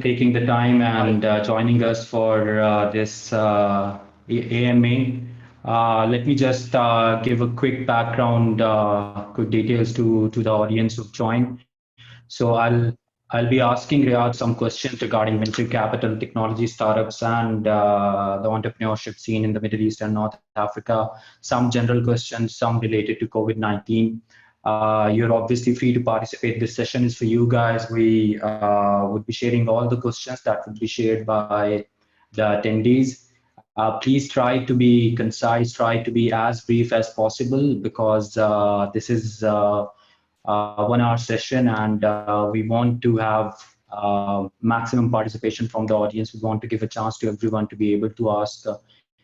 taking the time and joining us for this AMA. Let me just give a quick background, quick details to the audience who've joined. So I'll be asking Riyad some questions regarding venture capital, technology startups, and the entrepreneurship scene in the Middle East and North Africa. Some general questions, some related to COVID-19. You're obviously free to participate. This session is for you guys. We would be sharing all the questions that would be shared by the attendees. Please try to be concise, try to be as brief as possible because this is 1 hour session and we want to have maximum participation from the audience. We want to give a chance to everyone to be able to ask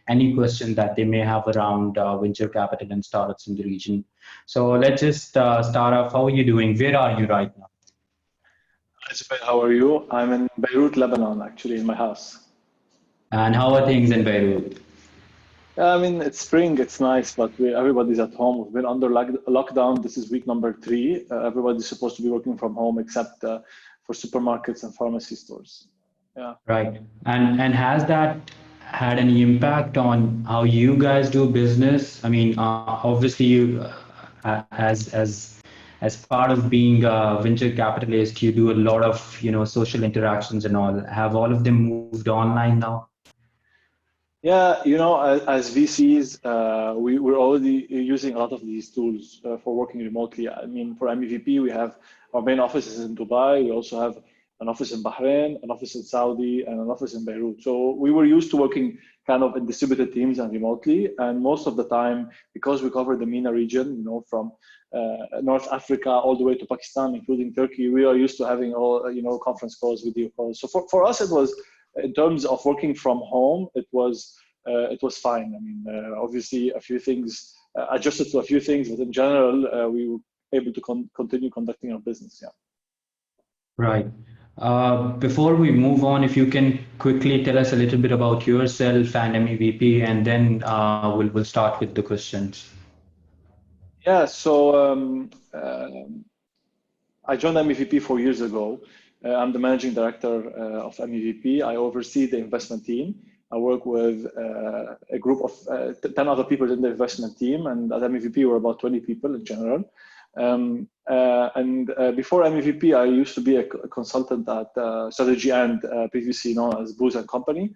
any question that they may have around venture capital and startups in the region. So let's just start off. How are you doing? Where are you right now? Hi, Zubair, how are you? I'm in Beirut, Lebanon, actually, in my house. And how are things in Beirut? I mean, it's spring, it's nice, but everybody's at home. We've been under lockdown. This is week number 3. Everybody's supposed to be working from home except for supermarkets and pharmacy stores. Yeah. Right. And has that had any impact on how you guys do business? I mean, obviously, you as part of being a venture capitalist, you do a lot of social interactions and all. Have all of them moved online now? Yeah, as VCs, we're already using a lot of these tools for working remotely. I mean, for MEVP, we have our main offices in Dubai. We also have an office in Bahrain, an office in Saudi, and an office in Beirut. So we were used to working kind of in distributed teams and remotely. And most of the time, because we cover the MENA region, from North Africa all the way to Pakistan, including Turkey, we are used to having all, conference calls, video calls. So for us, it was, in terms of working from home, it was fine. I mean, obviously, a few things adjusted to a few things, but in general, we were able to continue conducting our business. Yeah. Right. Before we move on, if you can quickly tell us a little bit about yourself and MEVP, and then we'll start with the questions. Yeah. So I joined MEVP 4 years ago. I'm the managing director of MEVP. I oversee the investment team. I work with a group of 10 other people in the investment team, and at MEVP we're about 20 people in general. Before MEVP, I used to be a consultant at Strategy and previously known as Booz and Company.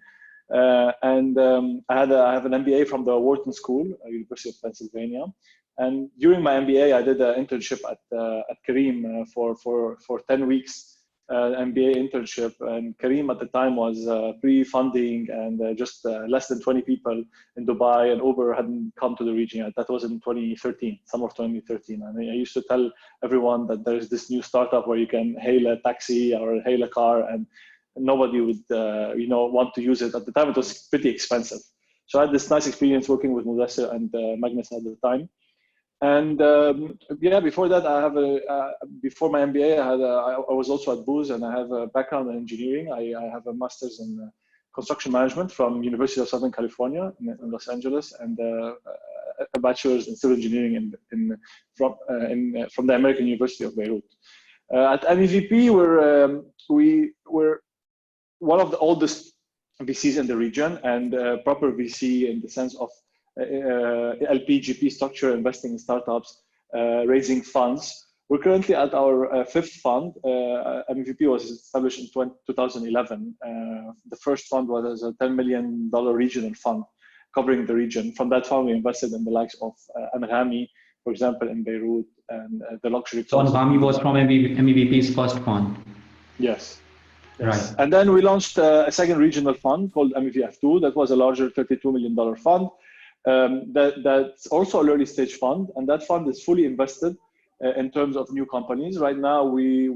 I have an MBA from the Wharton School, University of Pennsylvania. And during my MBA, I did an internship at Careem for 10 weeks. MBA internship, and Careem at the time was pre-funding and just less than 20 people in Dubai, and Uber hadn't come to the region yet. That was in 2013, summer of 2013. And I used to tell everyone that there is this new startup where you can hail a taxi or hail a car, and nobody would want to use it. At the time, it was pretty expensive. So I had this nice experience working with Mudassir and Magnus at the time. And before that, before my MBA, I was also at Booz, and I have a background in engineering. I have a master's in construction management from University of Southern California in Los Angeles, and a bachelor's in civil engineering from the American University of Beirut. At MEVP, we're one of the oldest VCs in the region, and proper VC in the sense of LPGP structure, investing in startups, raising funds. We're currently at our 5th fund. MEVP was established in 2011. The first fund was a $10 million regional fund covering the region. From that fund, we invested in the likes of MENAbytes, for example, in Beirut, and the luxury. So MENAbytes was from MEVP's first fund? Yes. Right. And then we launched a second regional fund called MEVF2. That was a larger $32 million fund. That's also an early stage fund, and that fund is fully invested in terms of new companies. Right now, we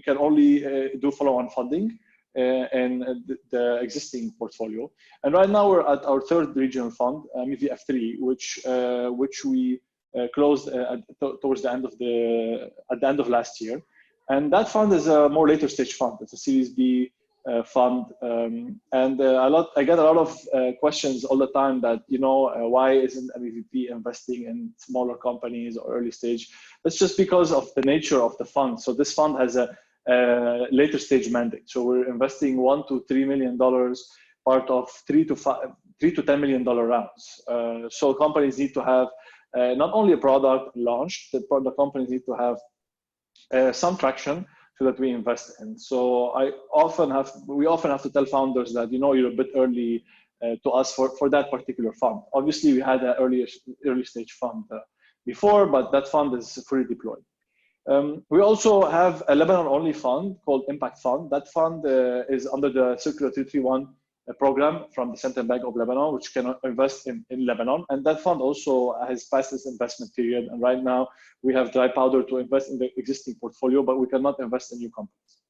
can only do follow-on funding in the existing portfolio. And right now, we're at our 3rd regional fund, MEVF3, which we closed towards the end of last year. And that fund is a more later stage fund. It's a Series B fund, and I get a lot of questions all the time that why isn't MEVP investing in smaller companies or early stage? That's just because of the nature of the fund. So this fund has a later stage mandate. So we're investing $1 to $3 million, part of $3 to $10 million rounds. So companies need to have not only a product launched, the companies need to have some traction so that we invest in. So we often have to tell founders that, you're a bit early to us for that particular fund. Obviously, we had an early stage fund before, but that fund is fully deployed. We also have a Lebanon-only fund called Impact Fund. That fund is under the Circular 331 program from the Central Bank of Lebanon, which can invest in Lebanon. And that fund also has passed its investment period. And right now, we have dry powder to invest in the existing portfolio, but we cannot invest in new companies.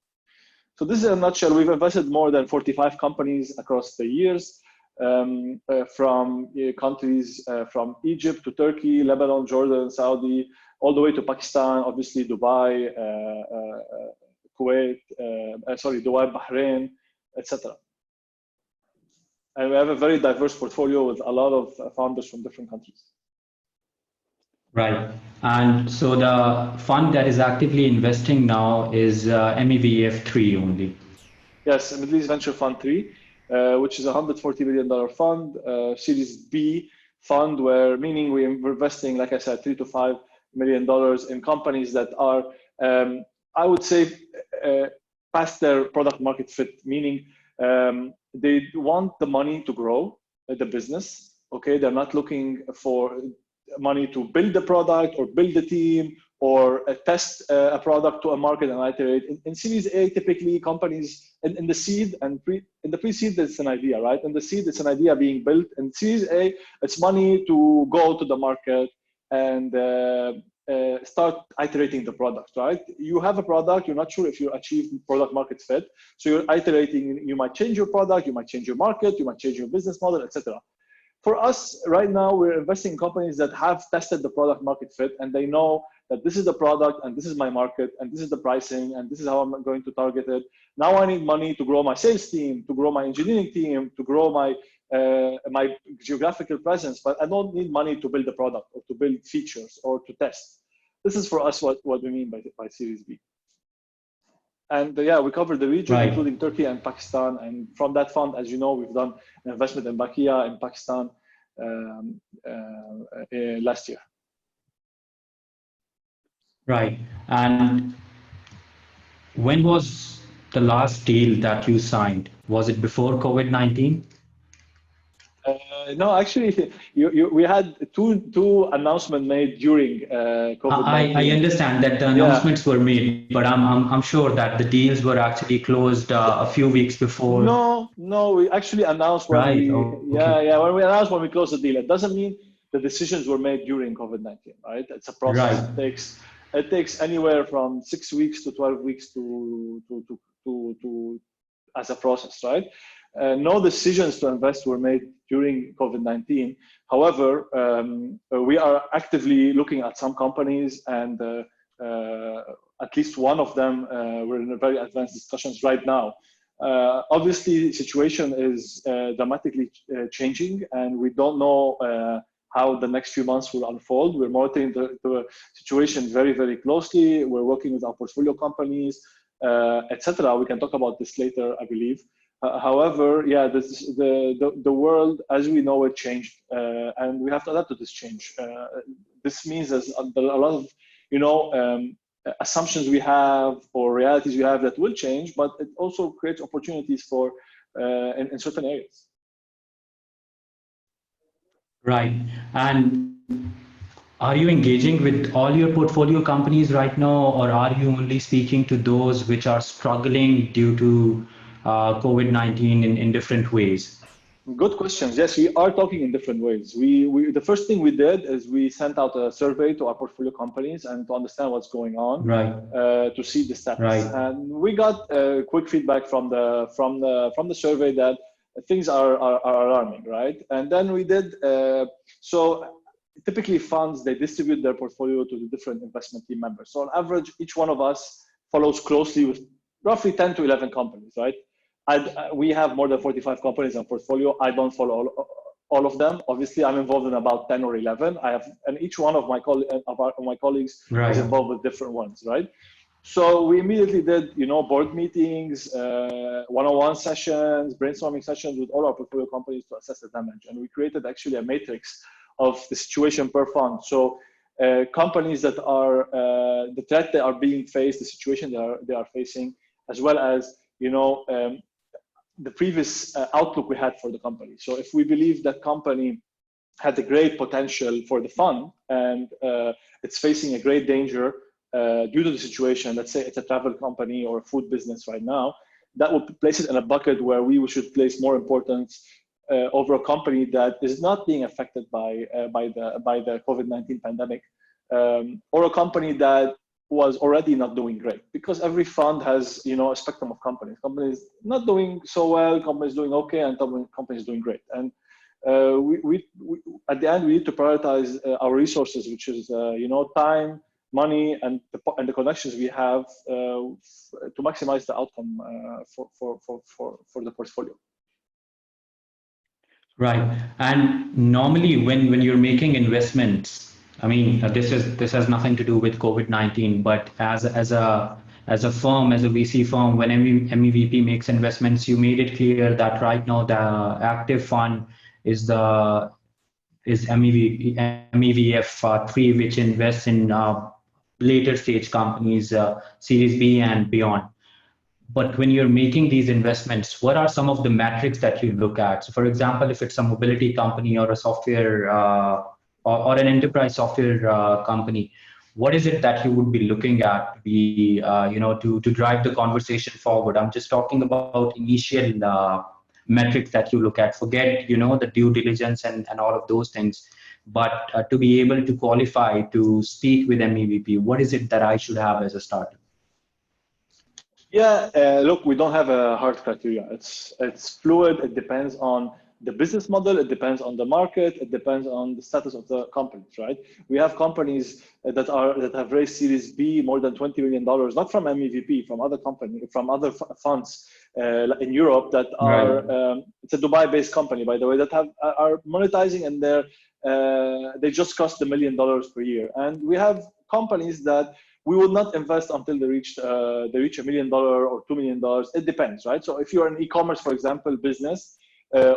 So this is in a nutshell. We've invested more than 45 companies across the years, from countries from Egypt to Turkey, Lebanon, Jordan, Saudi, all the way to Pakistan, obviously Dubai, Kuwait, Dubai, Bahrain, etc. And we have a very diverse portfolio with a lot of founders from different countries. Right. And so the fund that is actively investing now is MEVP3 only. Yes, Middle East Venture Fund 3, which is a $140 million fund, Series B fund, meaning we're investing, like I said, $3 to $5 million in companies that are, I would say, past their product market fit, meaning they want the money to grow the business. Okay, they're not looking for money to build the product or build the team or test a product to a market and iterate. In Series A, typically companies in the seed and in the pre-seed, it's an idea, right? In the seed, it's an idea being built. In Series A, it's money to go to the market and start iterating the product, right? You have a product, you're not sure if you achieve product market fit. So you're iterating, you might change your product, you might change your market, you might change your business model, etc. For us, right now, we're investing in companies that have tested the product market fit and they know that this is the product and this is my market and this is the pricing and this is how I'm going to target it. Now I need money to grow my sales team, to grow my engineering team, to grow my geographical presence, but I don't need money to build the product or to build features or to test. This is for us what we mean by Series B. And yeah, we covered the region, right, including Turkey and Pakistan. And from that fund, as you know, we've done an investment in Bakia in Pakistan last year. Right. And when was the last deal that you signed? Was it before COVID-19? No, actually, we had two announcements made during COVID-19. I understand that the announcements were made, but I'm sure that the deals were actually closed a few weeks before. No, we actually announced when when we announced when we closed the deal. It doesn't mean the decisions were made during COVID-19, right? It's a process. Right. It takes anywhere from 6 weeks to 12 weeks to as a process, right? No decisions to invest were made during COVID-19. However, we are actively looking at some companies, and at least one of them, we're in a very advanced discussions right now. Obviously, the situation is dramatically changing, and we don't know how the next few months will unfold. We're monitoring the situation very, very closely. We're working with our portfolio companies, etc. We can talk about this later, I believe. However, yeah, the world as we know it changed, and we have to adapt to this change. This means there's a lot of, assumptions we have or realities we have that will change, but it also creates opportunities for in certain areas. Right. And are you engaging with all your portfolio companies right now, or are you only speaking to those which are struggling due to COVID-19 in different ways? Good questions. Yes, we are talking in different ways. The first thing we did is we sent out a survey to our portfolio companies and to understand what's going on, right, to see the status. Right. And we got quick feedback from the survey that things are alarming, right? And then we did so. Typically, funds, they distribute their portfolio to the different investment team members. So on average, each one of us follows closely with roughly 10 to 11 companies, right? We have more than 45 companies in portfolio. I don't follow all of them. Obviously, I'm involved in about 10 or 11. And each one of my colleagues right. is involved with different ones, right? So we immediately did, board meetings, one-on-one sessions, brainstorming sessions with all our portfolio companies to assess the damage. And we created actually a matrix of the situation per fund. So companies that are the threat they are being faced, the situation they are facing, as well as the previous outlook we had for the company. So if we believe that company had a great potential for the fund and it's facing a great danger due to the situation, let's say it's a travel company or a food business right now, that would place it in a bucket where we should place more importance over a company that is not being affected by the COVID-19 pandemic, or a company that was already not doing great, because every fund has a spectrum of companies not doing so well, companies doing okay, and companies doing great. And we at the end we need to prioritize our resources, which is time, money, and the connections we have to maximize the outcome for the portfolio. Right. And normally when you're making investments, I mean, this has nothing to do with COVID-19, but as a firm, as a VC firm, when MEVP makes investments, you made it clear that right now the active fund is MEVF3, which invests in later stage companies, Series B and beyond. But when you're making these investments, what are some of the metrics that you look at? So for example, if it's a mobility company or a software or an enterprise software company, what is it that you would be looking at to be, to drive the conversation forward? I'm just talking about initial metrics that you look at. Forget, the due diligence and all of those things. But to be able to qualify to speak with MEVP, what is it that I should have as a starter? Yeah, look, we don't have a hard criteria. It's fluid. It depends on the business model. It depends on the market. It depends on the status of the companies, right? We have companies that have raised Series B more than $20 million, not from MEVP, from other funds in Europe that are. Right. It's a Dubai-based company, by the way, that are monetizing, and they just cost $1 million per year. And we have companies that we will not invest until they reach $1 million or $2 million. It depends, right? So if you're an e-commerce, for example, business,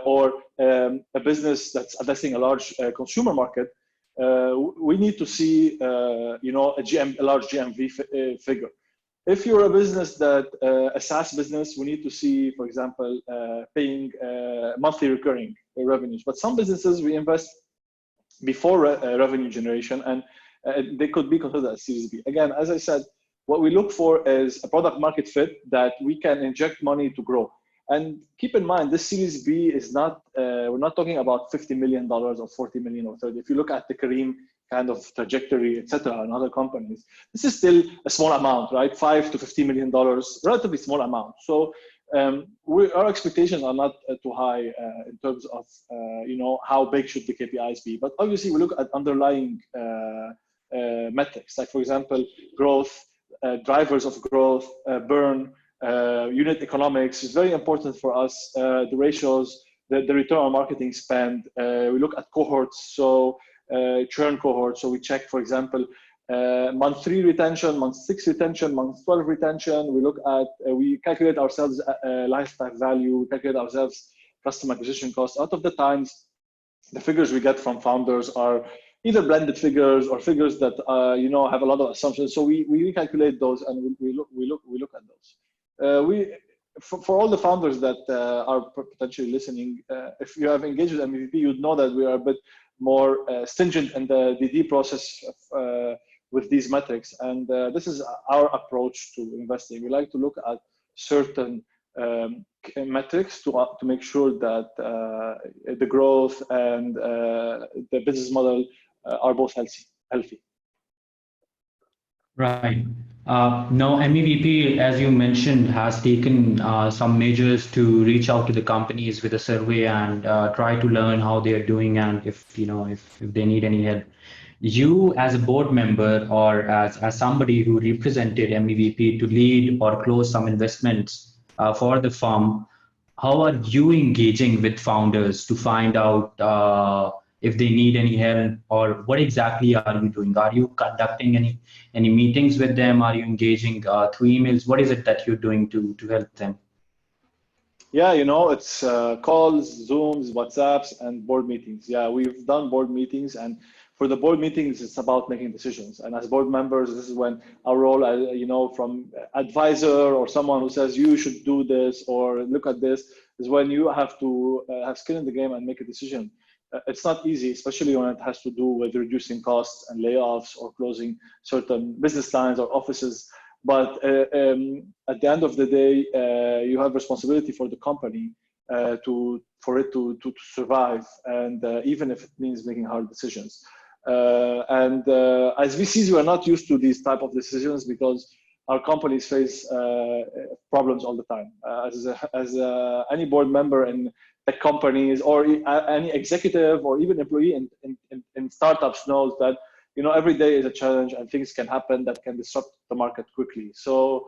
or a business that's addressing a large consumer market, we need to see a large GMV figure. If you're a business a SaaS business, we need to see, for example, paying monthly recurring revenues. But some businesses we invest before revenue generation, and they could be considered as Series B. Again, as I said, what we look for is a product market fit that we can inject money to grow. And keep in mind, this Series B is not, we're not talking about $50 million or $40 million or 30. If you look at the Kareem kind of trajectory, et cetera, and other companies, this is still a small amount, right? $5 to $50 million, relatively small amount. So our expectations are not too high in terms of, how big should the KPIs be. But obviously, we look at underlying metrics, like, for example, growth, drivers of growth, burn, unit economics is very important for us. The ratios, the return on marketing spend. We look at cohorts, so churn cohorts. So we check, for example, month 3 retention, month 6 retention, month 12 retention. We look at, we calculate ourselves lifetime value, we calculate ourselves customer acquisition cost. Out of the times, the figures we get from founders are either blended figures or figures that have a lot of assumptions. So we recalculate those, and we look at those. For all the founders that are potentially listening, if you have engaged with MEVP, you'd know that we are a bit more stringent in the DD process with these metrics, and this is our approach to investing. We like to look at certain metrics to make sure that the growth and the business model are both healthy. Right. Now, MEVP, as you mentioned, has taken some measures to reach out to the companies with a survey and try to learn how they are doing, and if they need any help. You, as a board member or as somebody who represented MEVP to lead or close some investments for the firm, how are you engaging with founders to find out if they need any help, or what exactly are you doing? Are you conducting any meetings with them? Are you engaging through emails? What is it that you're doing to help them? Yeah, it's calls, Zooms, WhatsApps, and board meetings. Yeah, we've done board meetings, and for the board meetings, it's about making decisions. And as board members, this is when our role, from advisor or someone who says you should do this or look at this, is when you have to have skin in the game and make a decision. It's not easy, especially when it has to do with reducing costs and layoffs or closing certain business lines or offices. But at the end of the day, you have responsibility for the company for it to survive, and even if it means making hard decisions. As VCs, we are not used to these type of decisions because our companies face problems all the time. As any board member in tech companies or any executive or even employee in startups knows that every day is a challenge and things can happen that can disrupt the market quickly. So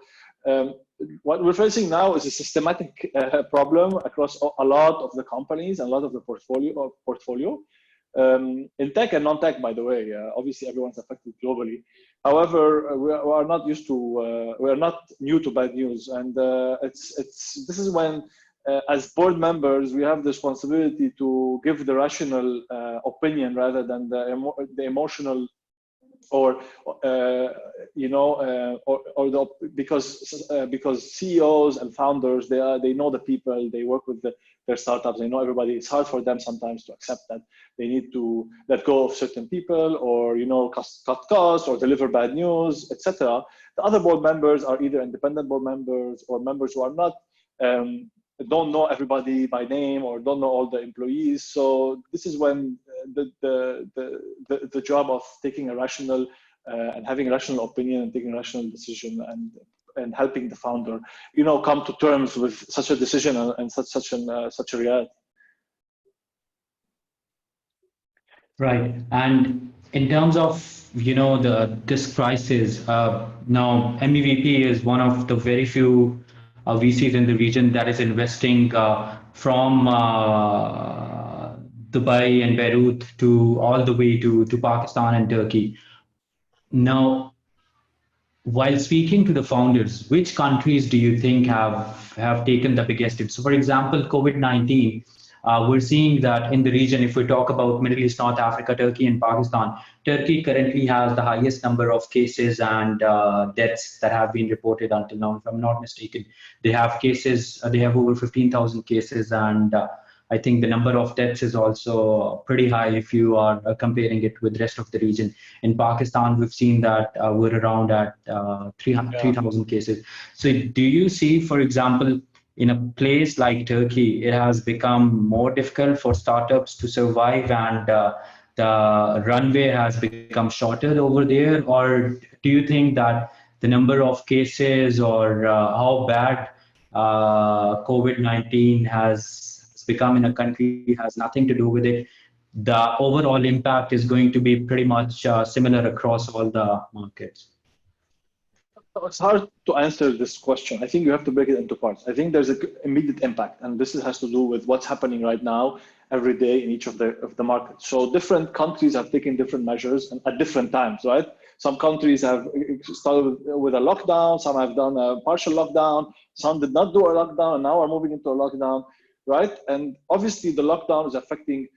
what we're facing now is a systematic problem across a lot of the companies and a lot of the portfolio. In tech and non-tech, by the way, obviously everyone's affected globally. However, we are not used to, we are not new to bad news, and this is when, as board members, we have the responsibility to give the rational opinion rather than the emotional, because CEOs and founders, they know the people, they work with their startups, they know everybody. It's hard for them sometimes to accept that they need to let go of certain people, or cut costs or deliver bad news, etc. The other board members are either independent board members or members who are not don't know everybody by name or don't know all the employees. So this is when the job of taking a rational and having a rational opinion and taking a rational decision and helping the founder, come to terms with such a decision and such a reality. Right. And in terms of this crisis, now MEVP is one of the very few VCs in the region that is investing from Dubai and Beirut to all the way to Pakistan and Turkey. Now, while speaking to the founders, which countries do you think have taken the biggest hit? So, for example, COVID-19, we're seeing that in the region, if we talk about Middle East, North Africa, Turkey, and Pakistan, Turkey currently has the highest number of cases and deaths that have been reported until now, if I'm not mistaken. They have cases, they have over 15,000 cases, and I think the number of deaths is also pretty high if you are comparing it with the rest of the region. In Pakistan, we've seen that we're around at 3,000 cases. So do you see, for example, in a place like Turkey, it has become more difficult for startups to survive, and the runway has become shorter over there? Or do you think that the number of cases or how bad COVID-19 has become in a country has nothing to do with it? The overall impact is going to be pretty much similar across all the markets. It's hard to answer this question. I think you have to break it into parts. I think there's an immediate impact, and this has to do with what's happening right now, every day in each of the markets. So different countries have taken different measures and at different times, right? Some countries have started with a lockdown, some have done a partial lockdown, some did not do a lockdown, and now are moving into a lockdown, right? And obviously the lockdown is affecting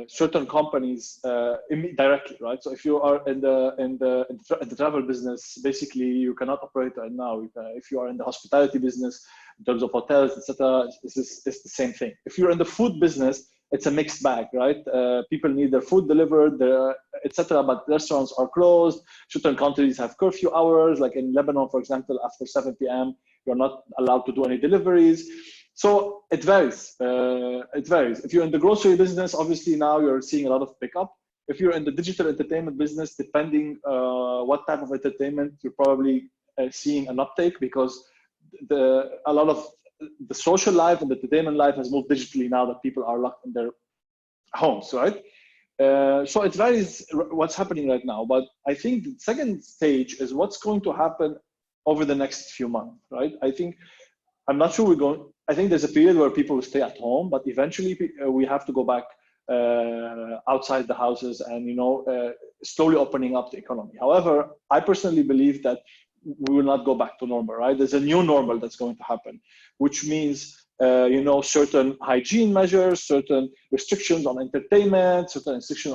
certain companies directly, right? So if you are in the travel business, basically you cannot operate right now. If you are in the hospitality business, in terms of hotels, etc., it's the same thing. If you're in the food business, it's a mixed bag, right? People need their food delivered, etc., but restaurants are closed. Certain countries have curfew hours, like in Lebanon, for example, after 7 p.m., you're not allowed to do any deliveries. So it varies. It varies. If you're in the grocery business, obviously now you're seeing a lot of pickup. If you're in the digital entertainment business, depending what type of entertainment, you're probably seeing an uptake, because a lot of the social life and the entertainment life has moved digitally now that people are locked in their homes, right? So it varies what's happening right now. But I think the second stage is what's going to happen over the next few months, right? I'm not sure I think there's a period where people will stay at home, but eventually we have to go back outside the houses and, slowly opening up the economy. However, I personally believe that we will not go back to normal, right? There's a new normal that's going to happen, which means, certain hygiene measures, certain restrictions on entertainment, certain restrictions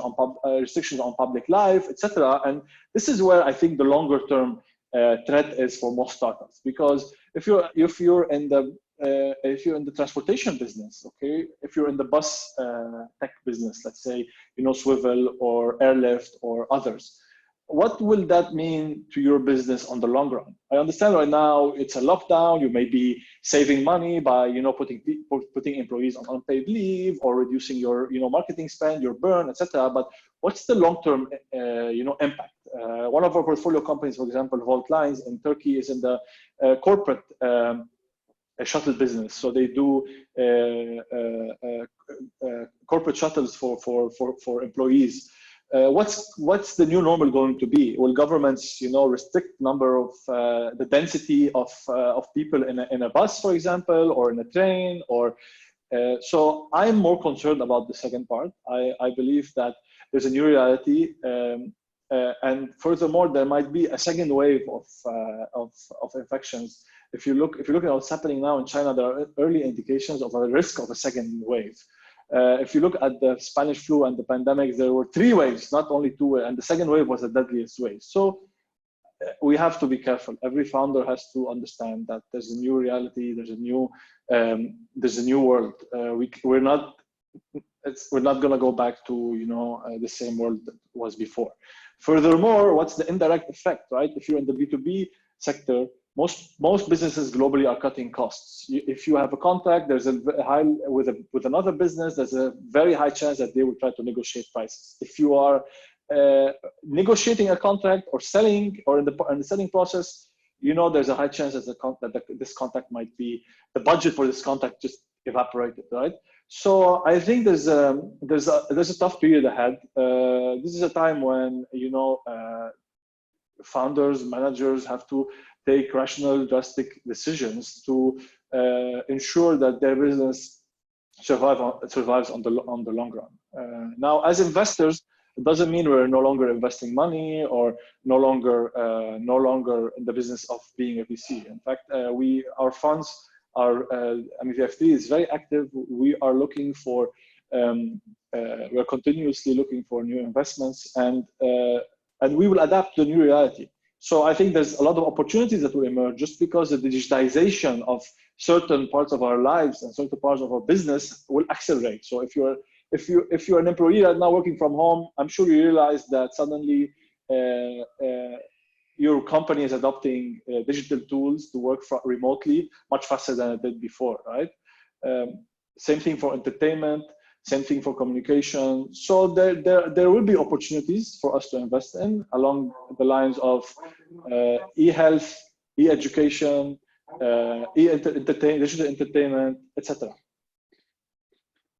on public life, etc. And this is where I think the longer term threat is for most startups, because if you're in the transportation business, okay, if you're in the bus tech business, let's say, Swivel or Airlift or others, what will that mean to your business on the long run? I understand right now it's a lockdown. You may be saving money by putting employees on unpaid leave or reducing your marketing spend, your burn, etc. But what's the long-term impact? One of our portfolio companies, for example, Volt Lines in Turkey, is in the corporate shuttle business. So they do corporate shuttles for employees. What's the new normal going to be? Will governments, restrict number of the density of people in a bus, for example, or in a train? Or so I'm more concerned about the second part. I believe that there's a new reality, and furthermore, there might be a second wave of infections. If you look at what's happening now in China, there are early indications of a risk of a second wave. If you look at the Spanish flu and the pandemic, there were 3 waves, not only 2, and the second wave was the deadliest wave. So we have to be careful. Every founder has to understand that there's a new reality, there's a new world. We're not going to go back to the same world that was before. Furthermore, what's the indirect effect, right? If you're in the B2B sector, most businesses globally are cutting costs. If you have a contract, there's a high with another business, there's a very high chance that they will try to negotiate prices. If you are negotiating a contract or selling, or in the selling process, there's a high chance that this contract might be, the budget for this contract just evaporated, right? So I think there's a tough period ahead. This is a time when founders, managers have to take rational, drastic decisions to ensure that their business survives on the long run. Now, as investors, it doesn't mean we're no longer investing money or no longer in the business of being a VC. In fact, our funds are MEVP is very active. We are looking for we're continuously looking for new investments, and we will adapt to the new reality. So I think there's a lot of opportunities that will emerge just because the digitization of certain parts of our lives and certain parts of our business will accelerate. So if you're an employee right now working from home, I'm sure you realize that suddenly your company is adopting digital tools to work remotely much faster than it did before, right? Same thing for entertainment. Same thing for communication. So there will be opportunities for us to invest in along the lines of e-health, e-education, digital entertainment, etc.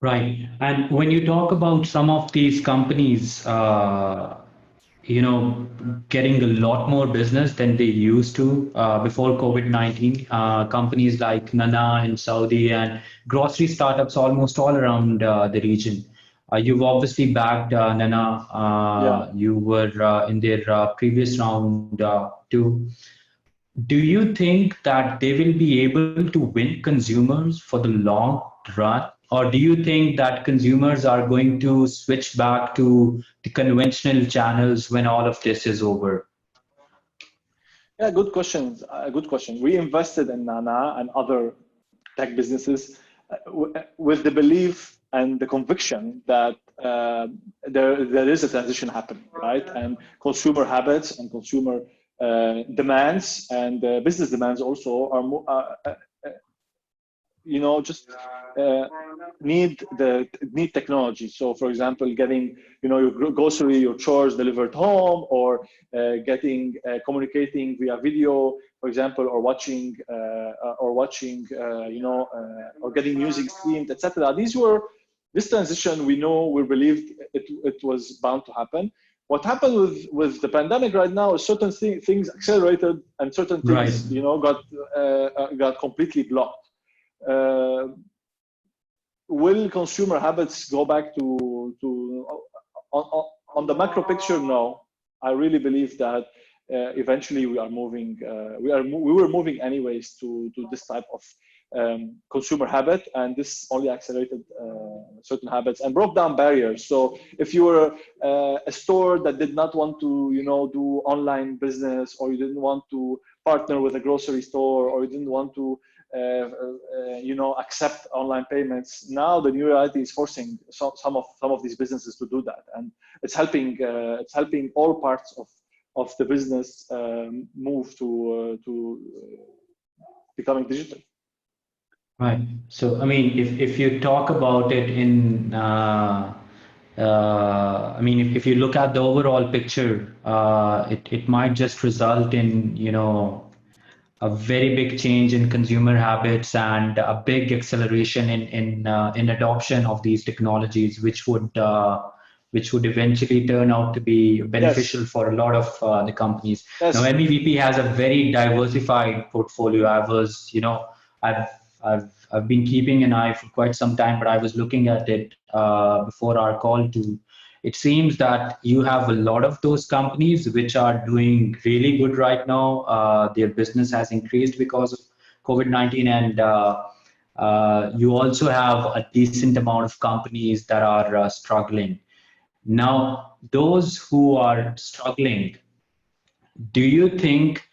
Right. And when you talk about some of these companies, getting a lot more business than they used to before COVID-19. Companies like Nana in Saudi and grocery startups almost all around the region. You've obviously backed Nana. Yeah. You were in their previous round too. Do you think that they will be able to win consumers for the long run? Or do you think that consumers are going to switch back to the conventional channels when all of this is over? Yeah, good question. Good question. We invested in Nana and other tech businesses with the belief and the conviction that there is a transition happening, right? And consumer habits and consumer demands and business demands also are more, need technology. So, for example, getting your grocery, your chores delivered home, or communicating via video, for example, or watching, or getting music streamed, etc. This transition we believed it was bound to happen. What happened with the pandemic right now is certain things accelerated and certain things, got completely blocked. will consumer habits go back to on the macro picture? No, I really believe that eventually we are moving. We were moving anyways to this type of consumer habit, and this only accelerated certain habits and broke down barriers. So if you were a store that did not want to, do online business, or you didn't want to partner with a grocery store, or you didn't want to accept online payments, now the new reality is forcing some of these businesses to do that, and it's helping all parts of the business move to becoming digital. Right. So, I mean, if you talk about it in, I mean, if you look at the overall picture, it might just result in, a very big change in consumer habits and a big acceleration in adoption of these technologies, which would eventually turn out to be beneficial Yes. for a lot of the companies. Now, Yes. MEVP has a very diversified portfolio. I've I've been keeping an eye for quite some time, but I was looking at it before our call too. It seems that you have a lot of those companies which are doing really good right now. Their business has increased because of COVID-19, and you also have a decent amount of companies that are struggling. Now, those who are struggling, do you think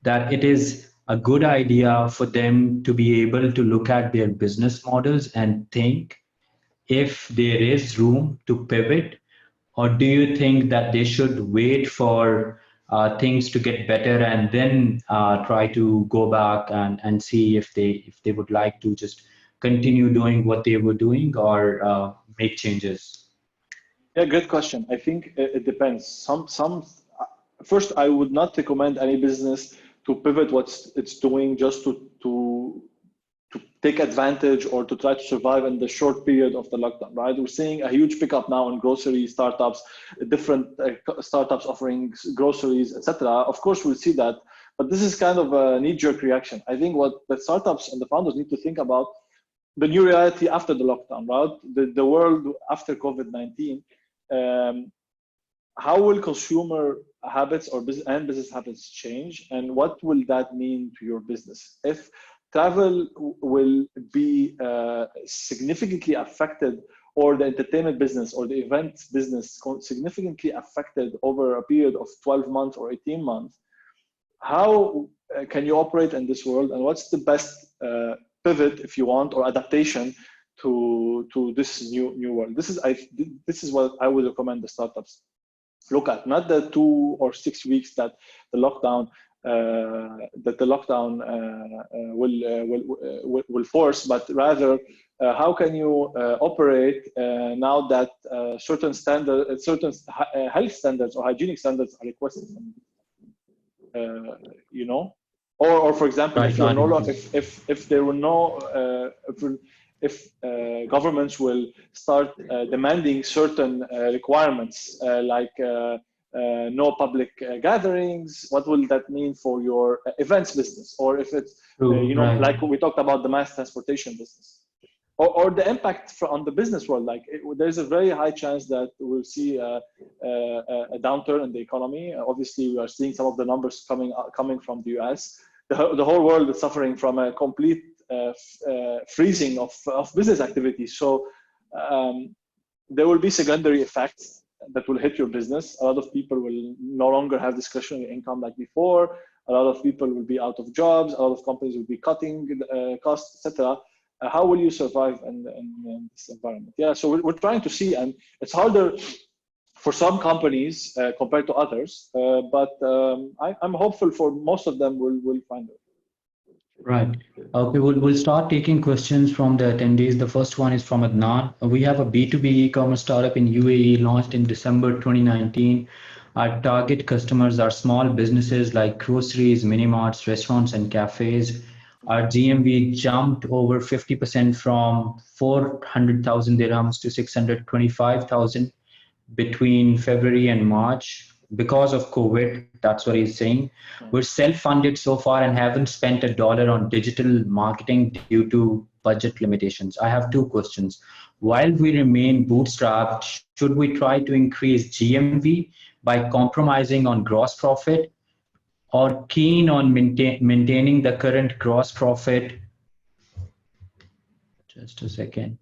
that it is a good idea for them to be able to look at their business models and think if there is room to pivot, or do you think that they should wait for things to get better and then try to go back and see if they would like to just continue doing what they were doing, or make changes? Yeah, great question. I think it depends. First, I would not recommend any business to pivot what it's doing just to take advantage or to try to survive in the short period of the lockdown, right? We're seeing a huge pickup now in grocery startups, different startups offering groceries, etc. Of course, we'll see that, but this is kind of a knee-jerk reaction. I think what the startups and the founders need to think about the new reality after the lockdown, right? The world after COVID-19. How will consumer habits or business habits change, and what will that mean to your business? If travel will be significantly affected, or the entertainment business or the event business significantly affected over a period of 12 months or 18 months, how can you operate in this world, and what's the best pivot, if you want, or adaptation to this new world? This is what I would recommend the startups look at, not the 2 or 6 weeks that the lockdown will force, but rather how can you operate now that certain health standards or hygienic standards are requested, or for example, Right, if you're no right. if there were no if governments will start demanding certain requirements like no public gatherings, what will that mean for your events business? Or if it's Right. like we talked about the mass transportation business, or the impact on the business world, like there's a very high chance that we'll see a downturn in the economy. Obviously, we are seeing some of the numbers coming from the US. The whole world is suffering from a complete freezing of business activities. So there will be secondary effects that will hit your business. A lot of people will no longer have discretionary income like before. A lot of people will be out of jobs. A lot of companies will be cutting costs, etc. How will you survive in this environment? Yeah, so we're trying to see, and it's harder for some companies compared to others, but I'm hopeful for most of them will find it. Right. Okay, we'll start taking questions from the attendees. The first one is from Adnan. We have a B2B e-commerce startup in UAE launched in December 2019. Our target customers are small businesses like groceries, mini marts, restaurants, and cafes. Our GMV jumped over 50% from 400,000 dirhams to 625,000 between February and March because of COVID. That's what he's saying. We're self-funded so far and haven't spent a dollar on digital marketing due to budget limitations. I have two questions. While we remain bootstrapped, should we try to increase GMV by compromising on gross profit, or keen on maintaining the current gross profit? Just a second.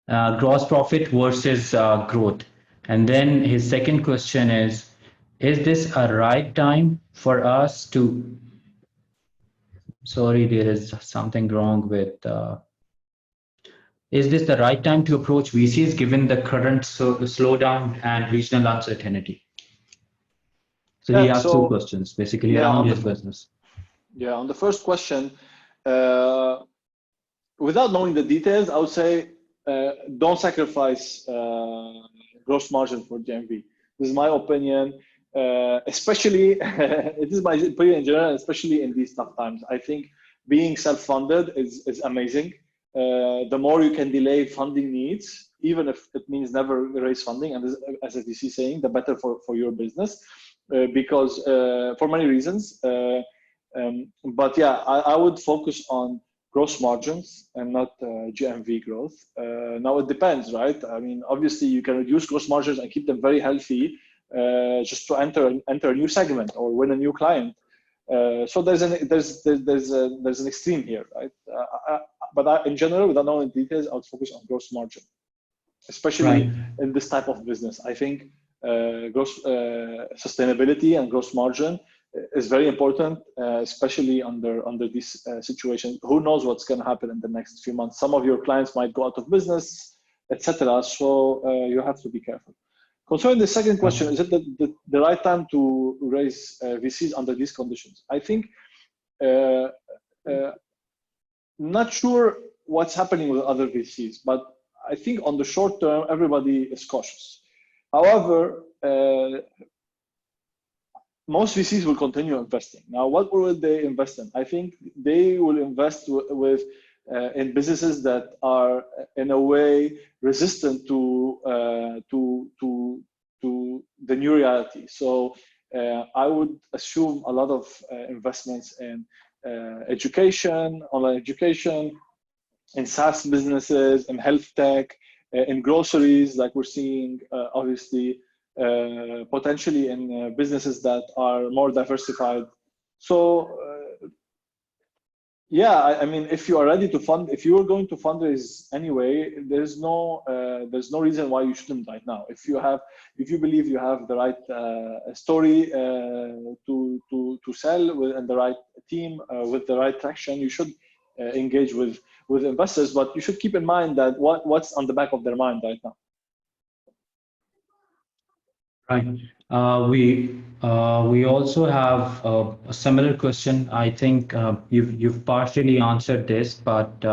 Gross profit versus growth. And then his second question is this a right time for us to, sorry, there is something wrong with, is this the right time to approach VCs given the current slowdown and regional uncertainty? So he Yeah. has two So questions basically yeah, around his business. yeah, on the first question, without knowing the details, I would say don't sacrifice gross margin for GMV. This is my opinion. Especially, it is my opinion in general, especially in these tough times. I think being self-funded is amazing. The more you can delay funding needs, even if it means never raise funding, and as a VC saying, the better for your business, because for many reasons. But yeah, I would focus on gross margins and not GMV growth. Now it depends, right? I mean, obviously you can reduce gross margins and keep them very healthy just to enter a new segment or win a new client. So there's an extreme here, right? But in general, without knowing details, I would focus on gross margin, especially Right. in this type of business. I think gross sustainability and gross margin is very important, especially under this situation. Who knows what's going to happen in the next few months? Some of your clients might go out of business, etc. So you have to be careful. Concerning the second question, is it the right time to raise VCs under these conditions? I think not sure what's happening with other VCs, but I think on the short term, everybody is cautious. However, most VCs will continue investing. Now, what will they invest in? I think they will invest in businesses that are in a way resistant to the new reality. So I would assume a lot of investments in education, online education, in SaaS businesses, in health tech, in groceries, like we're seeing, obviously, potentially in businesses that are more diversified. So yeah, I mean, if you are ready to fund, if you are going to fundraise anyway, there's no reason why you shouldn't right now. If you believe you have the right story to sell and the right team with the right traction, you should engage with investors. But you should keep in mind that what's on the back of their mind right now. Right. We also have a similar question. I think you've partially answered this, but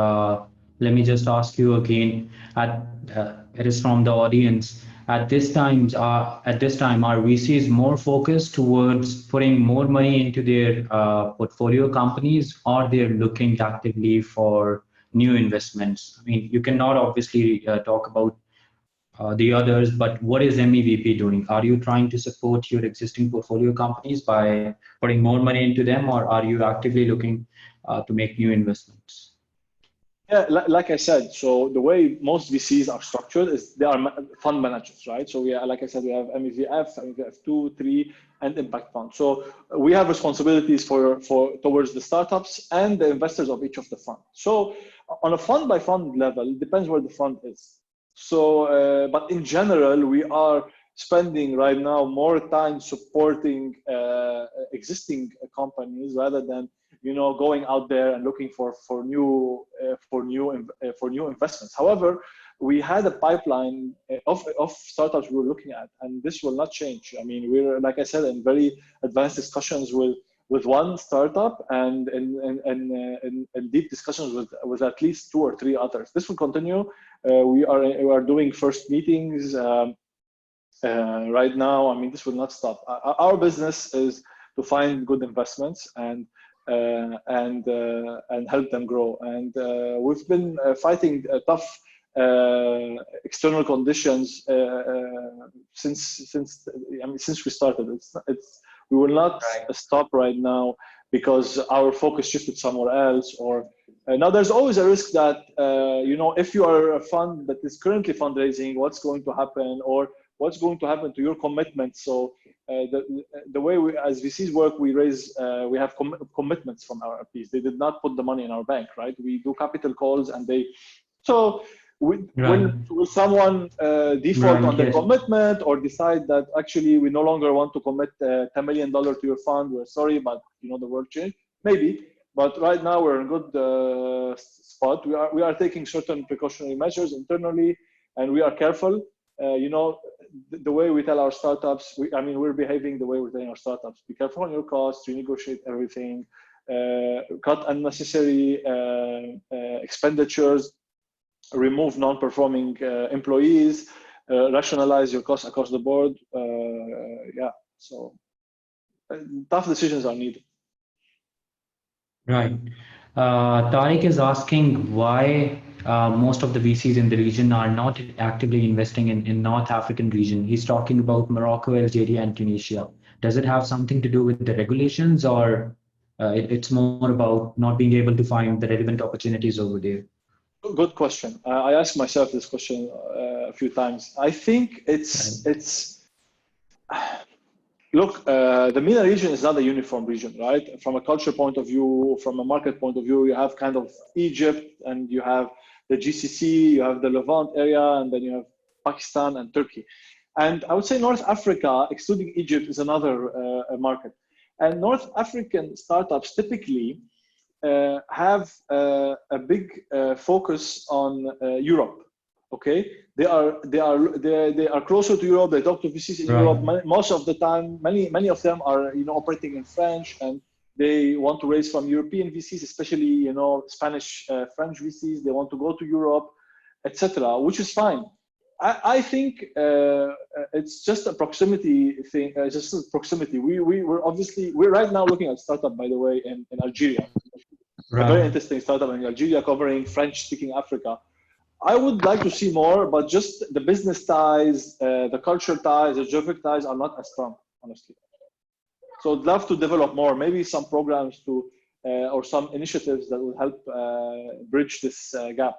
let me just ask you again. It is from the audience. At this time, are VCs more focused towards putting more money into their portfolio companies, or they're looking actively for new investments? I mean, you cannot obviously talk about the others, but what is MEVP doing? Are you trying to support your existing portfolio companies by putting more money into them, or are you actively looking to make new investments? Yeah, like I said, so the way most VCs are structured is they are fund managers, right? So like I said, we have MEVF, MEVF2, 3, and impact fund. So we have responsibilities towards the startups and the investors of each of the funds. So on a fund by fund level, it depends where the fund is. So, but in general, we are spending right now more time supporting existing companies rather than going out there and looking for new investments. However, we had a pipeline of startups we were looking at, and this will not change. I mean, we're, like I said, in very advanced discussions with one startup and in deep discussions with at least 2 or 3 others. This will continue. We are doing first meetings right now. I mean, this will not stop. Our business is to find good investments and help them grow. And we've been fighting tough external conditions since we started. We will not stop right now because our focus shifted somewhere else. Or now there's always a risk that if you are a fund that is currently fundraising, what's going to happen, or what's going to happen to your commitments. So the way we as VCs work, we have commitments from our LPs. They did not put the money in our bank, right? We do capital calls, and will someone default on their commitment, or decide that actually we no longer want to commit $10 million to your fund? We're sorry, but the world changed. Maybe, but right now we're in a good spot. We are taking certain precautionary measures internally, and we are careful. The way we tell our startups, we're behaving the way we're telling our startups. Be careful on your costs, renegotiate everything, cut unnecessary expenditures, remove non-performing employees, rationalize your costs across the board. So tough decisions are needed. Right. Tariq is asking why most of the VCs in the region are not actively investing in North African region. He's talking about Morocco, Algeria, and Tunisia. Does it have something to do with the regulations, or it's more about not being able to find the relevant opportunities over there? Good question. I asked myself this question a few times. I think look, the MENA region is not a uniform region, right? From a culture point of view, from a market point of view, you have kind of Egypt, and you have the GCC, you have the Levant area, and then you have Pakistan and Turkey. And I would say North Africa, excluding Egypt, is another market. And North African startups typically have a big focus on Europe. Okay, they are closer to Europe. They talk to VCs in Europe most of the time. Many of them are operating in French, and they want to raise from European VCs, especially Spanish, French VCs. They want to go to Europe, etc., which is fine. I think it's just a proximity thing. Just a proximity. We're right now looking at startup, by the way, in Algeria. A very interesting startup in Algeria covering French-speaking Africa. I would like to see more, but just the business ties, the culture ties, the geographic ties are not as strong, honestly. So I'd love to develop more, maybe some programs or some initiatives that will help bridge this gap.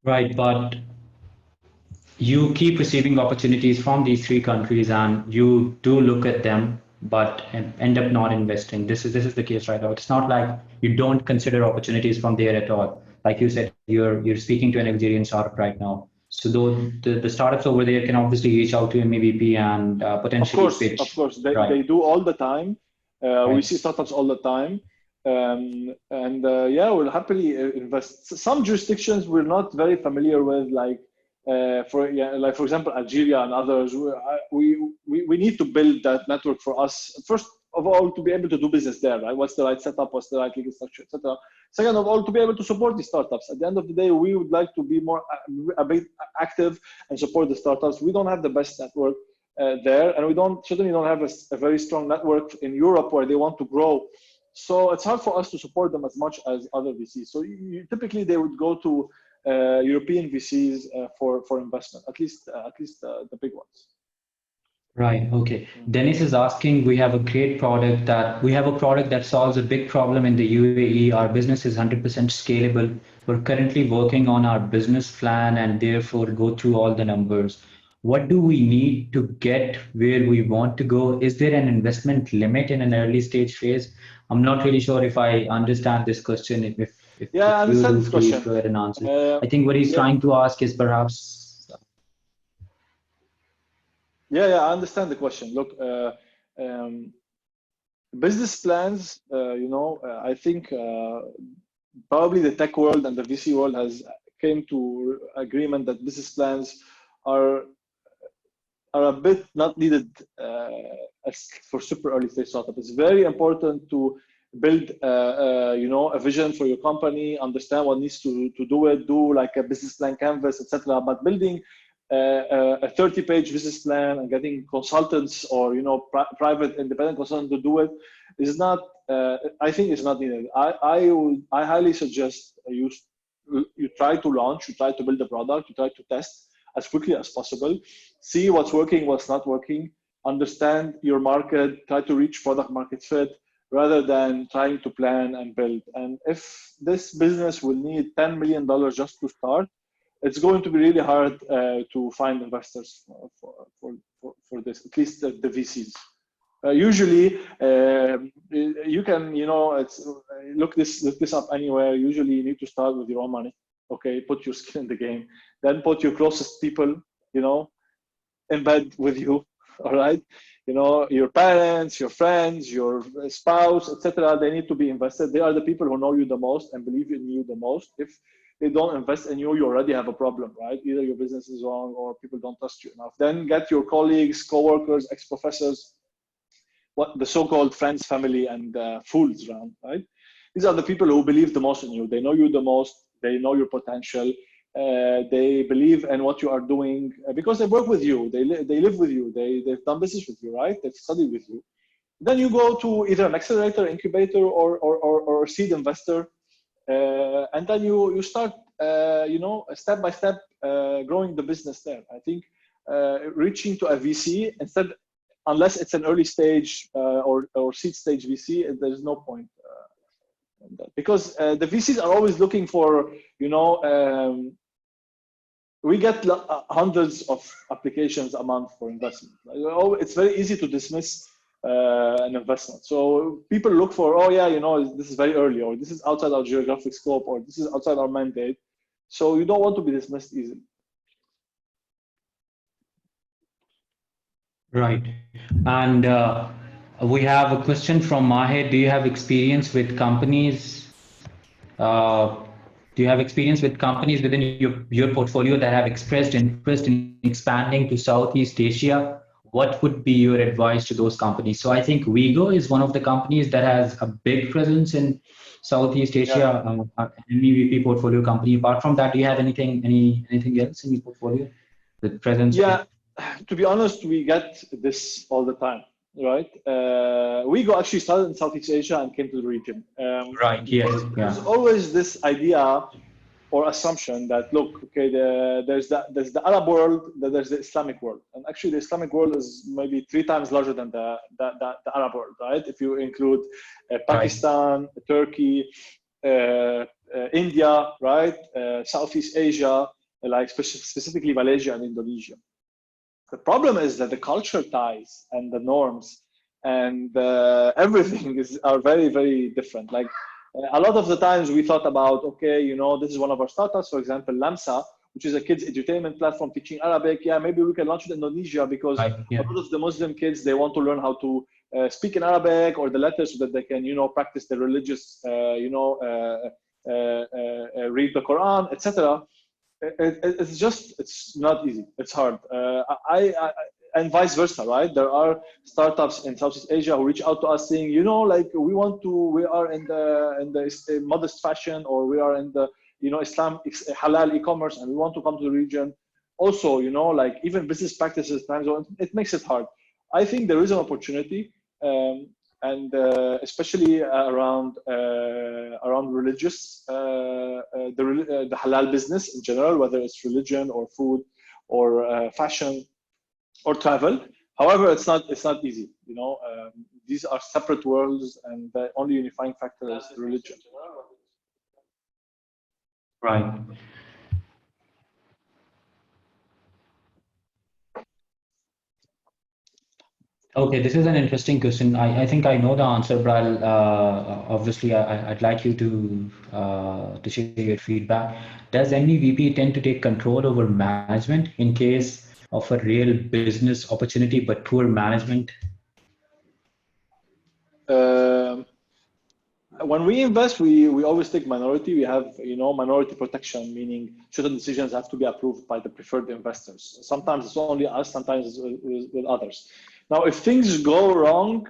Right, but you keep receiving opportunities from these three countries, and you do look at them, but end up not investing. This is the case right now. It's not like you don't consider opportunities from there at all. Like you said, you're speaking to an Algerian startup right now. So the startups over there can obviously reach out to a MEVP and potentially pitch. Of course, they do all the time. We see startups all the time. We'll happily invest. Some jurisdictions we're not very familiar with, like for example, Algeria and others. We need to build that network for us. First of all, to be able to do business there, right? What's the right setup? What's the right legal structure, etc. Second of all, to be able to support these startups. At the end of the day, we would like to be a bit active and support the startups. We don't have the best network there, and we certainly don't have a very strong network in Europe where they want to grow. So it's hard for us to support them as much as other VCs. So typically they would go to European VCs for investment, at least the big ones. Right. Okay. Dennis is asking, we have a product that solves a big problem in the UAE. Our business is 100% scalable. We're currently working on our business plan and therefore go through all the numbers. What do we need to get where we want to go? Is there an investment limit in an early stage phase? I'm not really sure if I understand this question. If I understand this question. Go ahead and answer. I think what he's trying to ask is perhaps. I understand the question. Look, business plans, I think probably the tech world and the VC world has came to agreement that business plans are a bit not needed as for super early stage startup. It's very important to build a vision for your company, understand what needs to do it, do like a business plan canvas, etc. But building a 30-page business plan and getting consultants or private independent consultant to do it is not. I think it's not needed. I highly suggest you try to launch, you try to build a product, you try to test as quickly as possible, see what's working, what's not working, understand your market, try to reach product market fit, rather than trying to plan and build. And if this business will need $10 million just to start, it's going to be really hard to find investors for this, at least the VCs. Usually, you can, look this up anywhere. Usually, you need to start with your own money. Okay, put your skin in the game, then put your closest people, in bed with you. All right, your parents, your friends, your spouse, etc. They need to be invested. They are the people who know you the most and believe in you the most. If they don't invest in you, you already have a problem, right? Either your business is wrong or people don't trust you enough. Then get your colleagues, co-workers, ex-professors, what the so-called friends, family, and fools around, right? These are the people who believe the most in you. They know you the most. They know your potential. They believe in what you are doing because they work with you. They live with you. They've done business with you, right? They've studied with you. Then you go to either an accelerator, incubator, or seed investor, and then you start, step by step, growing the business there. I think reaching to a VC instead, unless it's an early stage or seed stage VC, there's no point in that, because the VCs are always looking for, we get hundreds of applications a month for investment. It's very easy to dismiss an investment. So people look for, oh yeah, this is very early, or this is outside our geographic scope, or this is outside our mandate. So you don't want to be dismissed easily. Right. And we have a question from Mahe. Do you have experience with companies? Do you have experience with companies within your portfolio that have expressed interest in expanding to Southeast Asia? What would be your advice to those companies? So I think Vigo is one of the companies that has a big presence in Southeast Asia, MEVP portfolio company. Apart from that, do you have anything else in your portfolio with presence? Yeah, to be honest, we get this all the time, right? Vigo actually started in Southeast Asia and came to the region. Right. Yes. There's always this idea or assumption that, look, okay, there's the Arab world, there's the Islamic world, and actually the Islamic world is maybe 3 times larger than the Arab world, right? If you include Pakistan, right, Turkey, India, right, Southeast Asia, like specifically Malaysia and Indonesia. The problem is that the cultural ties and the norms and everything are very, very different. Like, a lot of the times we thought about, okay, this is one of our startups, for example, Lamsa, which is a kids edutainment platform teaching Arabic. Yeah, maybe we can launch it in Indonesia because a lot of the Muslim kids, they want to learn how to speak in Arabic or the letters so that they can, practice their religious, read the Quran, etc. It's not easy. It's hard. And vice versa, right? There are startups in Southeast Asia who reach out to us saying, we are in the modest fashion, or we are in the, Islam, halal e-commerce, and we want to come to the region. Also, even business practices, time zone, it makes it hard. I think there is an opportunity, and especially around religious, the halal business in general, whether it's religion or food or fashion or travel. However, it's not easy. These are separate worlds, and the only unifying factor is religion. Right. Okay, this is an interesting question. I think I know the answer, but obviously I'd like you to share your feedback. Does MEVP tend to take control over management in case of a real business opportunity but poor management? When we invest, we always take minority. We have minority protection, meaning certain decisions have to be approved by the preferred investors. Sometimes it's only us, sometimes it's with others. Now, if things go wrong,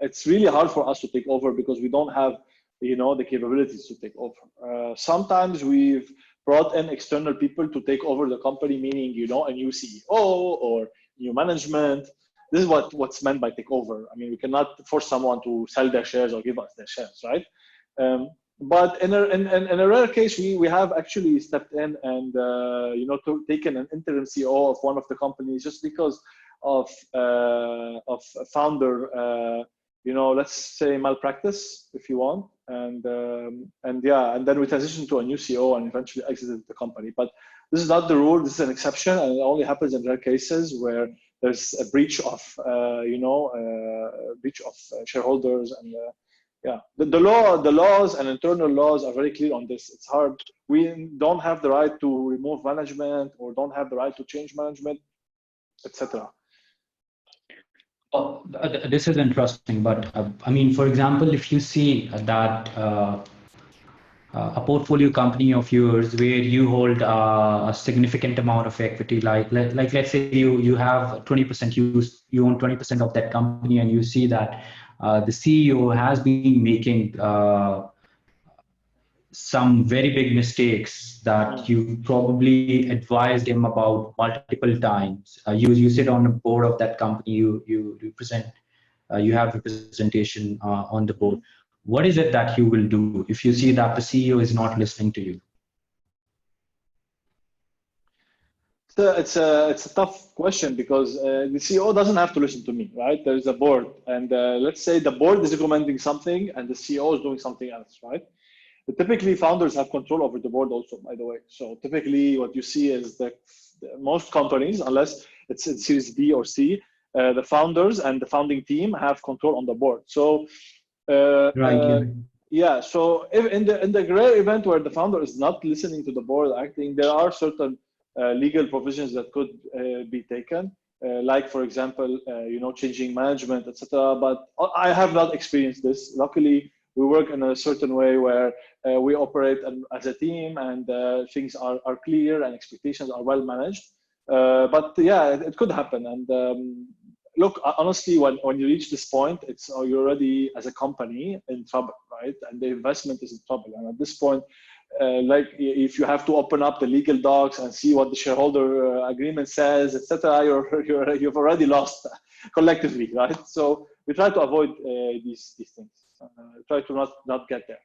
it's really hard for us to take over because we don't have the capabilities to take over. Sometimes we've brought in external people to take over the company, meaning a new CEO or new management. This is what's meant by takeover. I mean, we cannot force someone to sell their shares or give us their shares, right? But in a rare case, we have actually stepped in and taken an interim CEO of one of the companies just because of founder let's say malpractice, if you want, and then we transitioned to a new CEO and eventually exited the company. But this is not the rule. This is an exception, and it only happens in rare cases where there's a breach of shareholders, and the laws and internal laws are very clear on this. It's hard. We don't have the right to remove management or don't have the right to change management, etc. Oh, this is interesting, but I mean, for example, if you see that a portfolio company of yours where you hold a significant amount of equity, like let's say you have 20%, you own 20% of that company, and you see that the CEO has been making some very big mistakes that you probably advised him about multiple times. You sit on the board of that company, you represent, you have representation on the board. What is it that you will do if you see that the CEO is not listening to you? It's a tough question because the CEO doesn't have to listen to me, right? There is a board, and let's say the board is recommending something and the CEO is doing something else, right? But typically, founders have control over the board also, by the way. So typically, what you see is that most companies, unless it's in Series B or C, the founders and the founding team have control on the board. So yeah. So if in the rare event where the founder is not listening to the board acting, there are certain legal provisions that could be taken, like for example, changing management, etc. But I have not experienced this. Luckily, we work in a certain way where we operate as a team, and things are clear and expectations are well managed. But yeah, it could happen. And look, honestly, when you reach this point, you're already as a company in trouble, right? And the investment is in trouble. And at this point, like if you have to open up the legal docs and see what the shareholder agreement says, etc., you've already lost collectively, right? So we try to avoid these things. Try to not get there.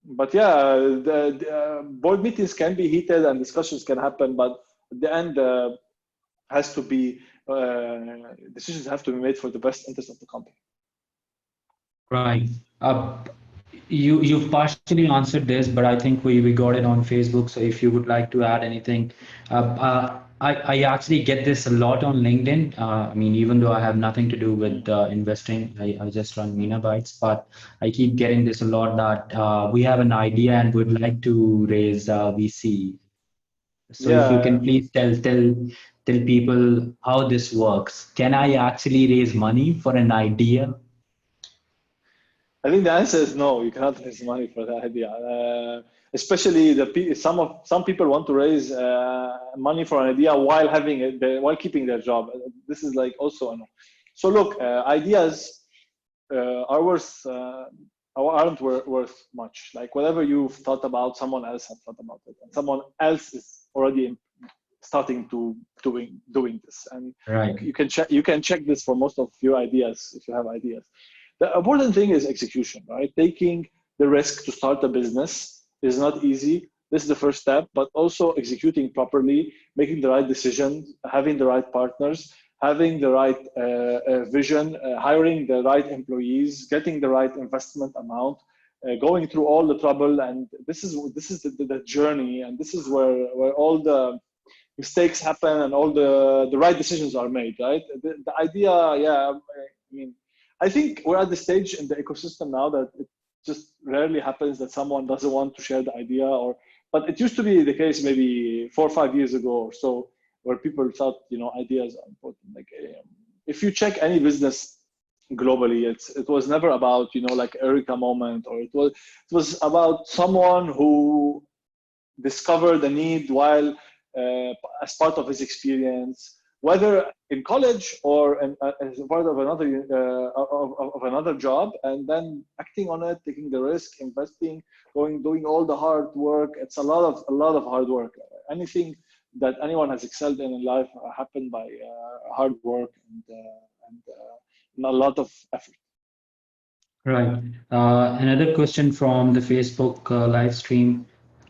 But yeah, the board meetings can be heated and discussions can happen, but at the end has to be decisions have to be made for the best interest of the company. Right. You've partially answered this, but I think we got it on Facebook. So if you would like to add anything, I actually get this a lot on LinkedIn. I mean, even though I have nothing to do with investing, I just run MENAbytes, but I keep getting this a lot that we have an idea and would like to raise VC. So if you can please tell people how this works. Can I actually raise money for an idea? I think the answer is no. You cannot raise money for that idea. Especially some people want to raise money for an idea while keeping their job. This is like also a no. So look, ideas aren't worth much. Like whatever you've thought about, someone else has thought about it, and someone else is already starting to doing this. And right. You can check this for most of your ideas if you have ideas. The important thing is execution, right? Taking the risk to start a business is not easy. This is the first step, but also executing properly, making the right decisions, having the right partners, having the right vision, hiring the right employees, getting the right investment amount, going through all the trouble. And this is the journey, and this is where all the mistakes happen and all the right decisions are made, right? The idea, yeah, I think we're at the stage in the ecosystem now that it just rarely happens that someone doesn't want to share the idea, but it used to be the case maybe 4 or 5 years ago or so, where people thought, ideas are important. Like if you check any business globally, it was never about, like Eureka moment, or it was about someone who discovered a need while as part of his experience, whether in college or as part of another job, and then acting on it, taking the risk, investing, doing all the hard work. It's a lot of hard work. Anything that anyone has excelled in life happened by hard work and a lot of effort. Right. Another question from the Facebook live stream.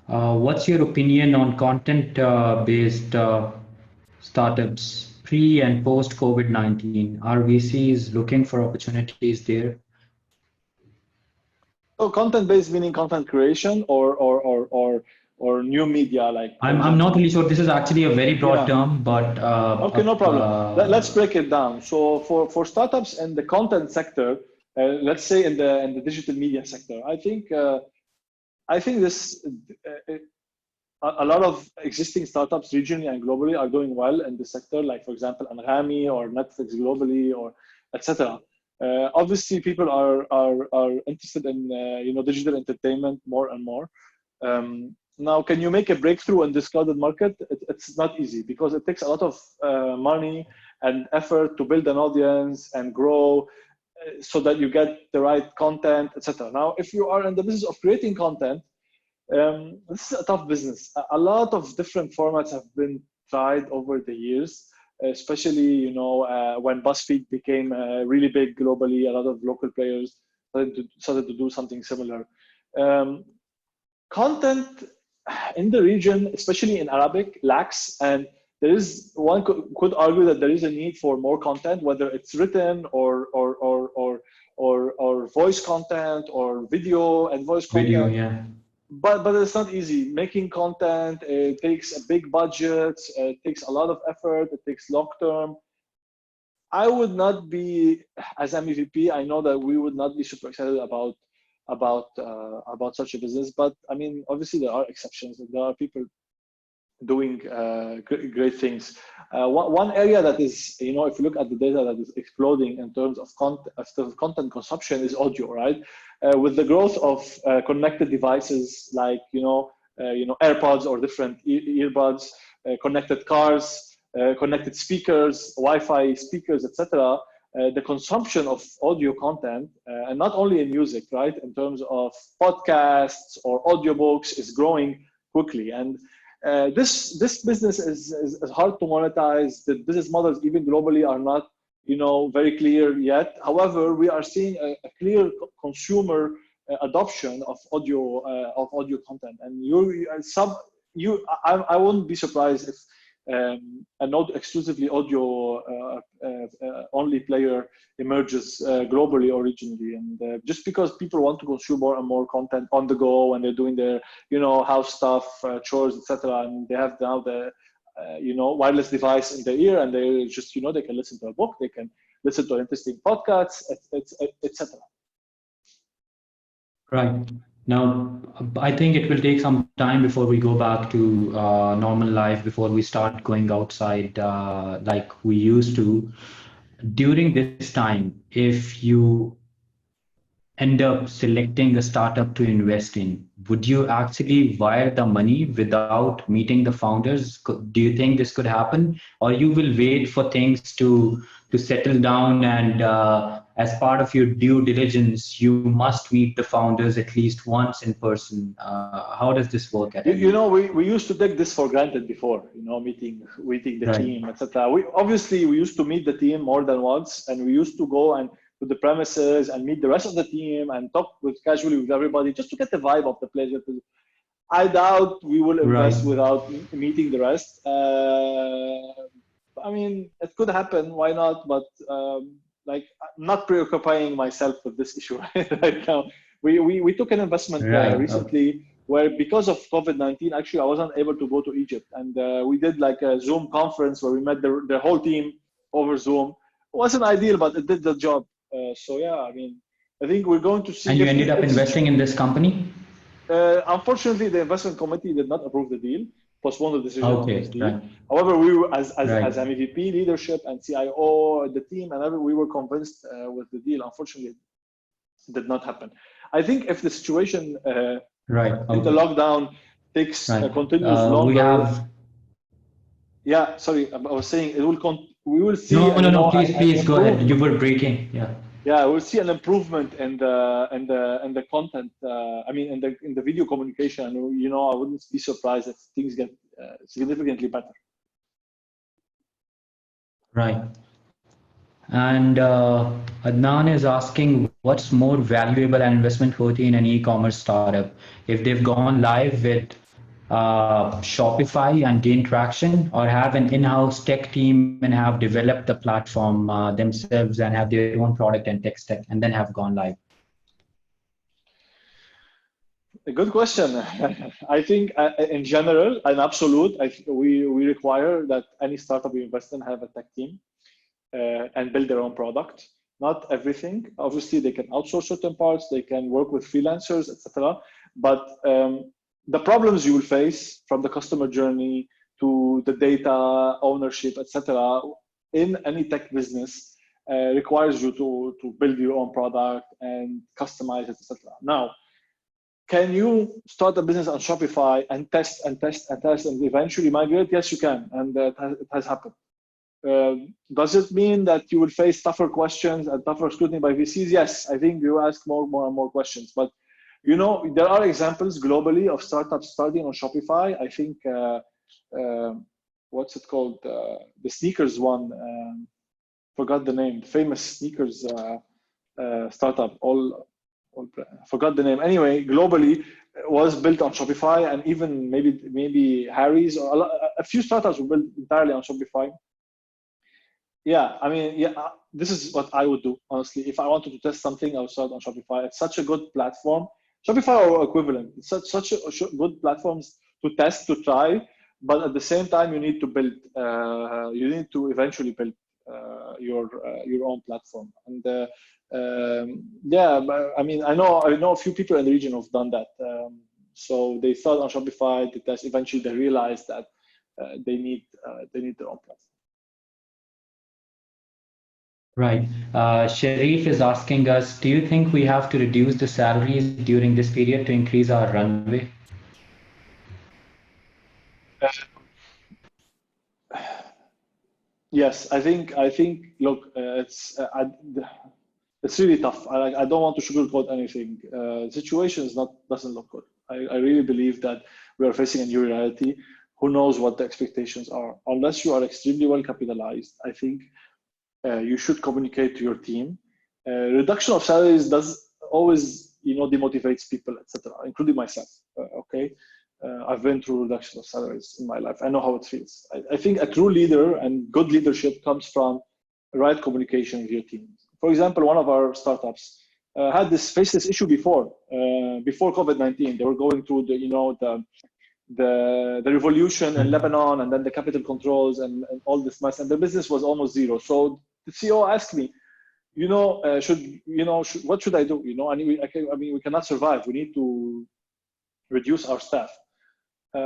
What's your opinion on content-based startups? pre and post COVID-19? Are VCs looking for opportunities there? So content-based meaning content creation or new media, like for I'm not example. really sure. This is actually a very broad Yeah. term, but Okay, no problem. Let's break it down. So for startups in the content sector, let's say in the digital media sector, I think this a lot of existing startups regionally and globally are doing well in the sector, like for example, Anghami or Netflix globally or etc. Obviously, people are interested in digital entertainment more and more. Now, can you make a breakthrough in this crowded market? It's not easy because it takes a lot of money and effort to build an audience and grow so that you get the right content, etc. Now, if you are in the business of creating content, this is a tough business. A lot of different formats have been tried over the years, especially when BuzzFeed became really big globally. A lot of local players started to do something similar. Um, Content in the region, especially in Arabic, lacks, and there is one could argue that there is a need for more content, whether it's written or voice content or video and voice video, content. yeah. But it's not easy. Making content, it takes a big budget, it takes a lot of effort, it takes long term. I would not be, as MEVP, I know that we would not be super excited about such a business. But I mean, obviously there are exceptions. There are people doing great things. One area that is, if you look at the data that is exploding in terms of content consumption is audio, right? With the growth of connected devices like AirPods or different earbuds, connected cars, connected speakers, Wi-Fi speakers, etc. The consumption of audio content, and not only in music, right? In terms of podcasts or audiobooks, is growing quickly. And this business is hard to monetize. The business models, even globally, are not very clear yet. However, we are seeing a clear consumer adoption of audio content, and I wouldn't be surprised if a not exclusively audio only player emerges globally or regionally. And just because people want to consume more and more content on the go when they're doing their house stuff, chores, etc., and they have now the wireless device in their ear, and they just they can listen to a book, they can listen to an interesting podcast, etc. Right. Now, I think it will take some time before we go back to normal life, before we start going outside like we used to. During this time, if you end up selecting a startup to invest in, would you actually wire the money without meeting the founders? Do you think this could happen, or you will wait for things to settle down and as part of your due diligence, you must meet the founders at least once in person? How does this work at MEVP? We used to take this for granted before, meeting the Right, team, etc. We used to meet the team more than once, and we used to go and to the premises and meet the rest of the team and talk casually with everybody just to get the vibe of the place. I doubt we will right, invest without meeting the rest. I mean, it could happen. Why not? But like, I'm not preoccupying myself with this issue right now. We took an investment right. Okay. recently where, because of COVID-19, actually I wasn't able to go to Egypt, and we did like a Zoom conference where we met the whole team over Zoom. It wasn't ideal, but it did the job. So yeah, I mean, I think we're going to see And you if ended up it's investing in this company? unfortunately, the investment committee did not approve the deal, postponed the decision on this Okay, deal. right, However, we were, as right. MEVP leadership and CIO, the team, and we were convinced with the deal. Unfortunately, it did not happen. I think if the situation Right. in the Okay. lockdown takes Right. continues We longer, have yeah. Sorry, I was saying it will. We will see, no, no, no. Please, an please go ahead. You improvement. were breaking. Yeah. Yeah, we'll see an improvement in the content. I mean, in the video communication. I wouldn't be surprised if things get significantly better. Right. And Adnan is asking, what's more valuable and investment worthy in an e-commerce startup? If they've gone live with Shopify and gain traction, or have an in-house tech team and have developed the platform themselves and have their own product and tech stack and then have gone live? A good question. I think in general, in absolute, we require that any startup we invest in have a tech team and build their own product. Not everything. Obviously, they can outsource certain parts. They can work with freelancers, etc. But the problems you will face from the customer journey to the data ownership, etc., in any tech business requires you to build your own product and customize it, etc. Now, can you start a business on Shopify and test and test and test and eventually migrate? Yes, you can, and it has happened. Does it mean that you will face tougher questions and tougher scrutiny by VCs? Yes, I think you ask more and more questions. But you know, there are examples globally of startups starting on Shopify. I think what's it called? The sneakers one. Forgot the name. Famous sneakers startup. Forgot the name. Anyway, globally was built on Shopify, and even maybe Harry's or a few startups were built entirely on Shopify. Yeah, I mean, yeah, this is what I would do, honestly. If I wanted to test something, I would start on Shopify. It's such a good platform. Shopify or equivalent. It's such a good platforms to test, to try, but at the same time, you need to build. You need to eventually build your own platform. And yeah, I mean, I know a few people in the region who've done that. So they start on Shopify. They test. Eventually, they realize that they need their own platform. Right. Sharif is asking us, do you think we have to reduce the salaries during this period to increase our runway? Yes, I think. Look, it's really tough. I don't want to sugarcoat anything. The situation doesn't look good. I really believe that we are facing a new reality. Who knows what the expectations are? Unless you are extremely well capitalized, I think you should communicate to your team. Reduction of salaries does always, demotivates people, etc., including myself. Okay, I've been through reduction of salaries in my life. I know how it feels. I think a true leader and good leadership comes from right communication with your team. For example, one of our startups had faced this issue before COVID-19. They were going through the revolution in Lebanon, and then the capital controls and all this mess, and the business was almost zero. So the CEO asked me, what should I do? I mean, we cannot survive. We need to reduce our staff,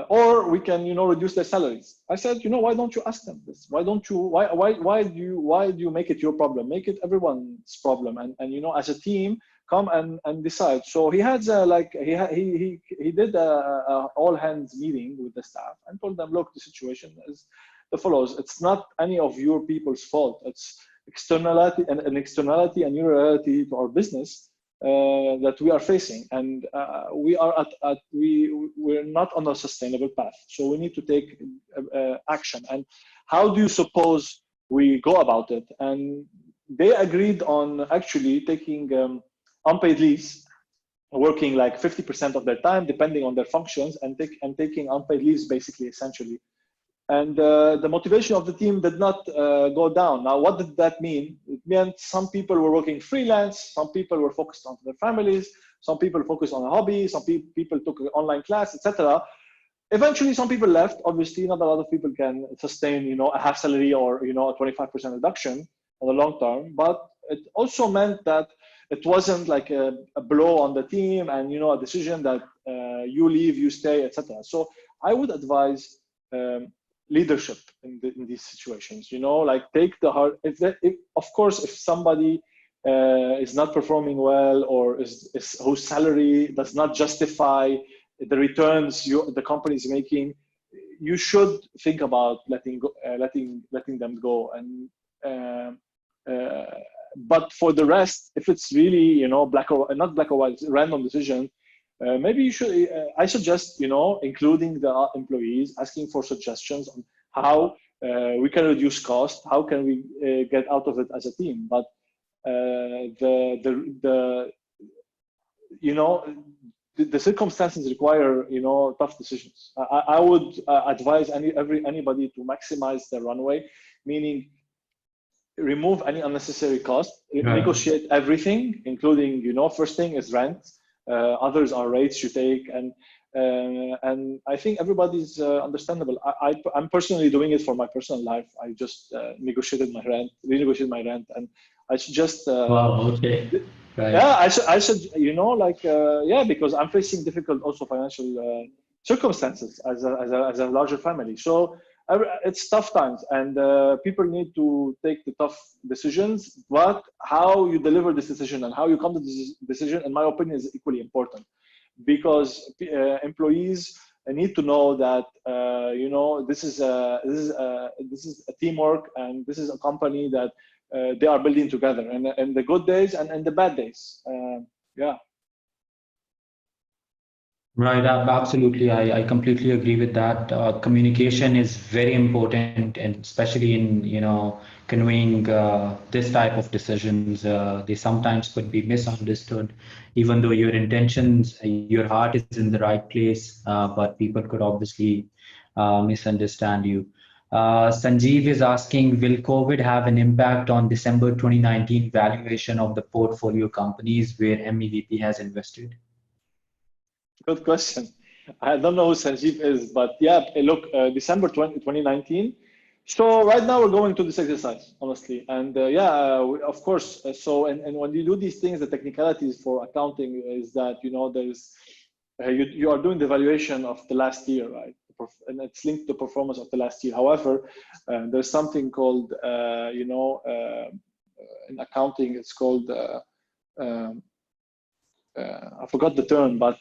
or we can, reduce their salaries. I said, why don't you ask them this? Why don't you? Why do you make it your problem? Make it everyone's problem, and as a team, come and decide. So he had he did a all hands meeting with the staff and told them, look, the situation is the follows. It's not any of your people's fault. It's externality and new reality to our business that we are facing, and we're not on a sustainable path. So we need to take action. And how do you suppose we go about it? And they agreed on actually taking unpaid leaves, working like 50% of their time, depending on their functions, and taking unpaid leaves, basically, essentially. And the motivation of the team did not go down. Now, what did that mean? It meant some people were working freelance, some people were focused on their families, some people focused on a hobby, some people took an online class, etc. Eventually, some people left. Obviously, not a lot of people can sustain, a half salary or, a 25% reduction on the long term. But it also meant that it wasn't like a blow on the team and, a decision that you leave, you stay, etc. So I would advise leadership in these situations. Like take the hard. Of course, if somebody is not performing well, or whose salary does not justify the returns the company is making, you should think about letting them go. And but for the rest, if it's really not black or white, it's a random decision. Maybe you should. I suggest including the employees, asking for suggestions on how we can reduce cost, how can we get out of it as a team. But the circumstances require, tough decisions. I would advise anybody to maximize their runway, meaning remove any unnecessary cost, negotiate everything, including, first thing is rent, others are rates you take, and I think everybody's understandable. I'm personally doing it for my personal life. I just renegotiated my rent, and I should just wow, okay. Right. yeah, I should, yeah, because I'm facing difficult also financial circumstances as a larger family. So it's tough times, and people need to take the tough decisions. But how you deliver this decision and how you come to this decision, in my opinion, is equally important, because employees need to know that this is a teamwork, and this is a company that they are building together, and the good days and the bad days. Yeah. Right, absolutely. I completely agree with that. Communication is very important, and especially in, conveying this type of decisions. They sometimes could be misunderstood, even though your intentions, your heart is in the right place, but people could obviously misunderstand you. Sanjeev is asking, will COVID have an impact on December 2019 valuation of the portfolio companies where MEVP has invested? Good question. I don't know who Sanjeev is, but yeah, look, December 2019. So right now we're going to this exercise, honestly. And yeah, of course. And when you do these things, the technicalities for accounting is that, there's, you are doing the valuation of the last year, right? And it's linked to the performance of the last year. However, there's something called, in accounting, it's called, I forgot the term, but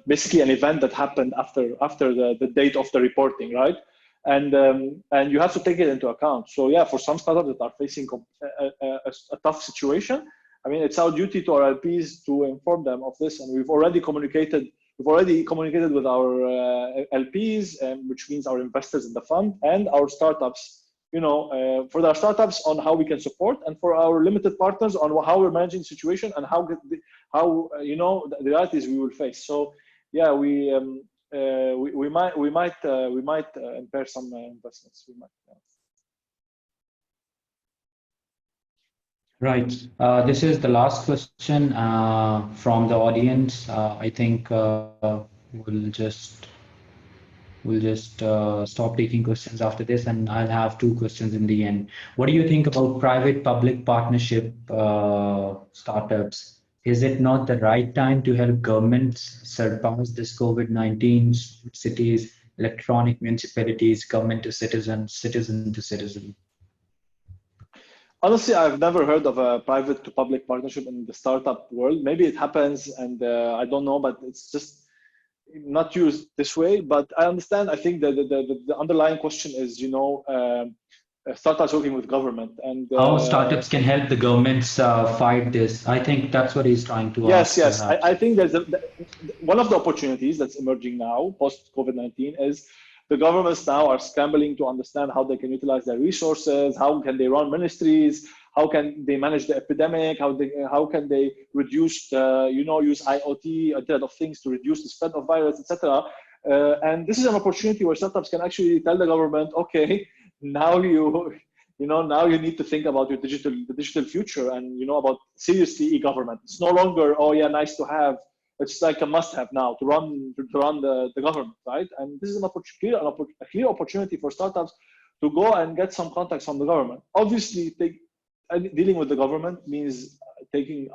basically an event that happened after the date of the reporting, right? And you have to take it into account. So yeah, for some startups that are facing a tough situation, I mean, it's our duty to our LPs to inform them of this, and we've already communicated with our LPs, which means our investors in the fund and our startups. For our startups on how we can support, and for our limited partners on how we're managing the situation and how the realities we will face. So yeah, we might impair some investments. We might. Yeah. Right. This is the last question from the audience. I think we'll just stop taking questions after this, and I'll have two questions in the end. What do you think about private-public partnership startups? Is it not the right time to help governments surpass this COVID-19, cities, electronic municipalities, government to citizen, citizen to citizen? Honestly, I've never heard of a private to public partnership in the startup world. Maybe it happens, and I don't know, but it's just not used this way. But I understand. I think the underlying question is, startups working with government, and how startups can help the governments fight this. I think that's what he's trying to ask. Yes. I think there's one of the opportunities that's emerging now post COVID-19 is the governments now are scrambling to understand how they can utilize their resources, how can they run ministries, how can they manage the epidemic, how can they reduce use IoT, Internet of Things, to reduce the spread of virus, etc. And this is an opportunity where startups can actually tell the government, okay, now you need to think about the digital future, and about seriously e-government. It's no longer, oh yeah, nice to have. It's like a must-have now to run the government, right? And this is a clear opportunity for startups to go and get some contacts from the government. Obviously, dealing with the government means taking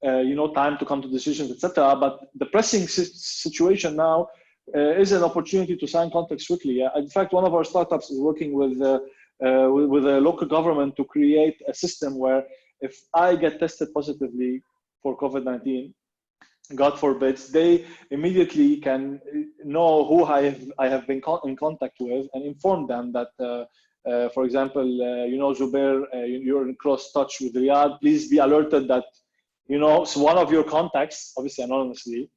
time to come to decisions, etc. But the pressing situation now is an opportunity to sign contracts quickly. In fact, one of our startups is working with a local government to create a system where if I get tested positively for COVID-19, God forbid, they immediately can know who I have been in contact with and inform them that, for example, Zubair, you're in close touch with Riyad. Please be alerted that, so one of your contacts, obviously anonymously,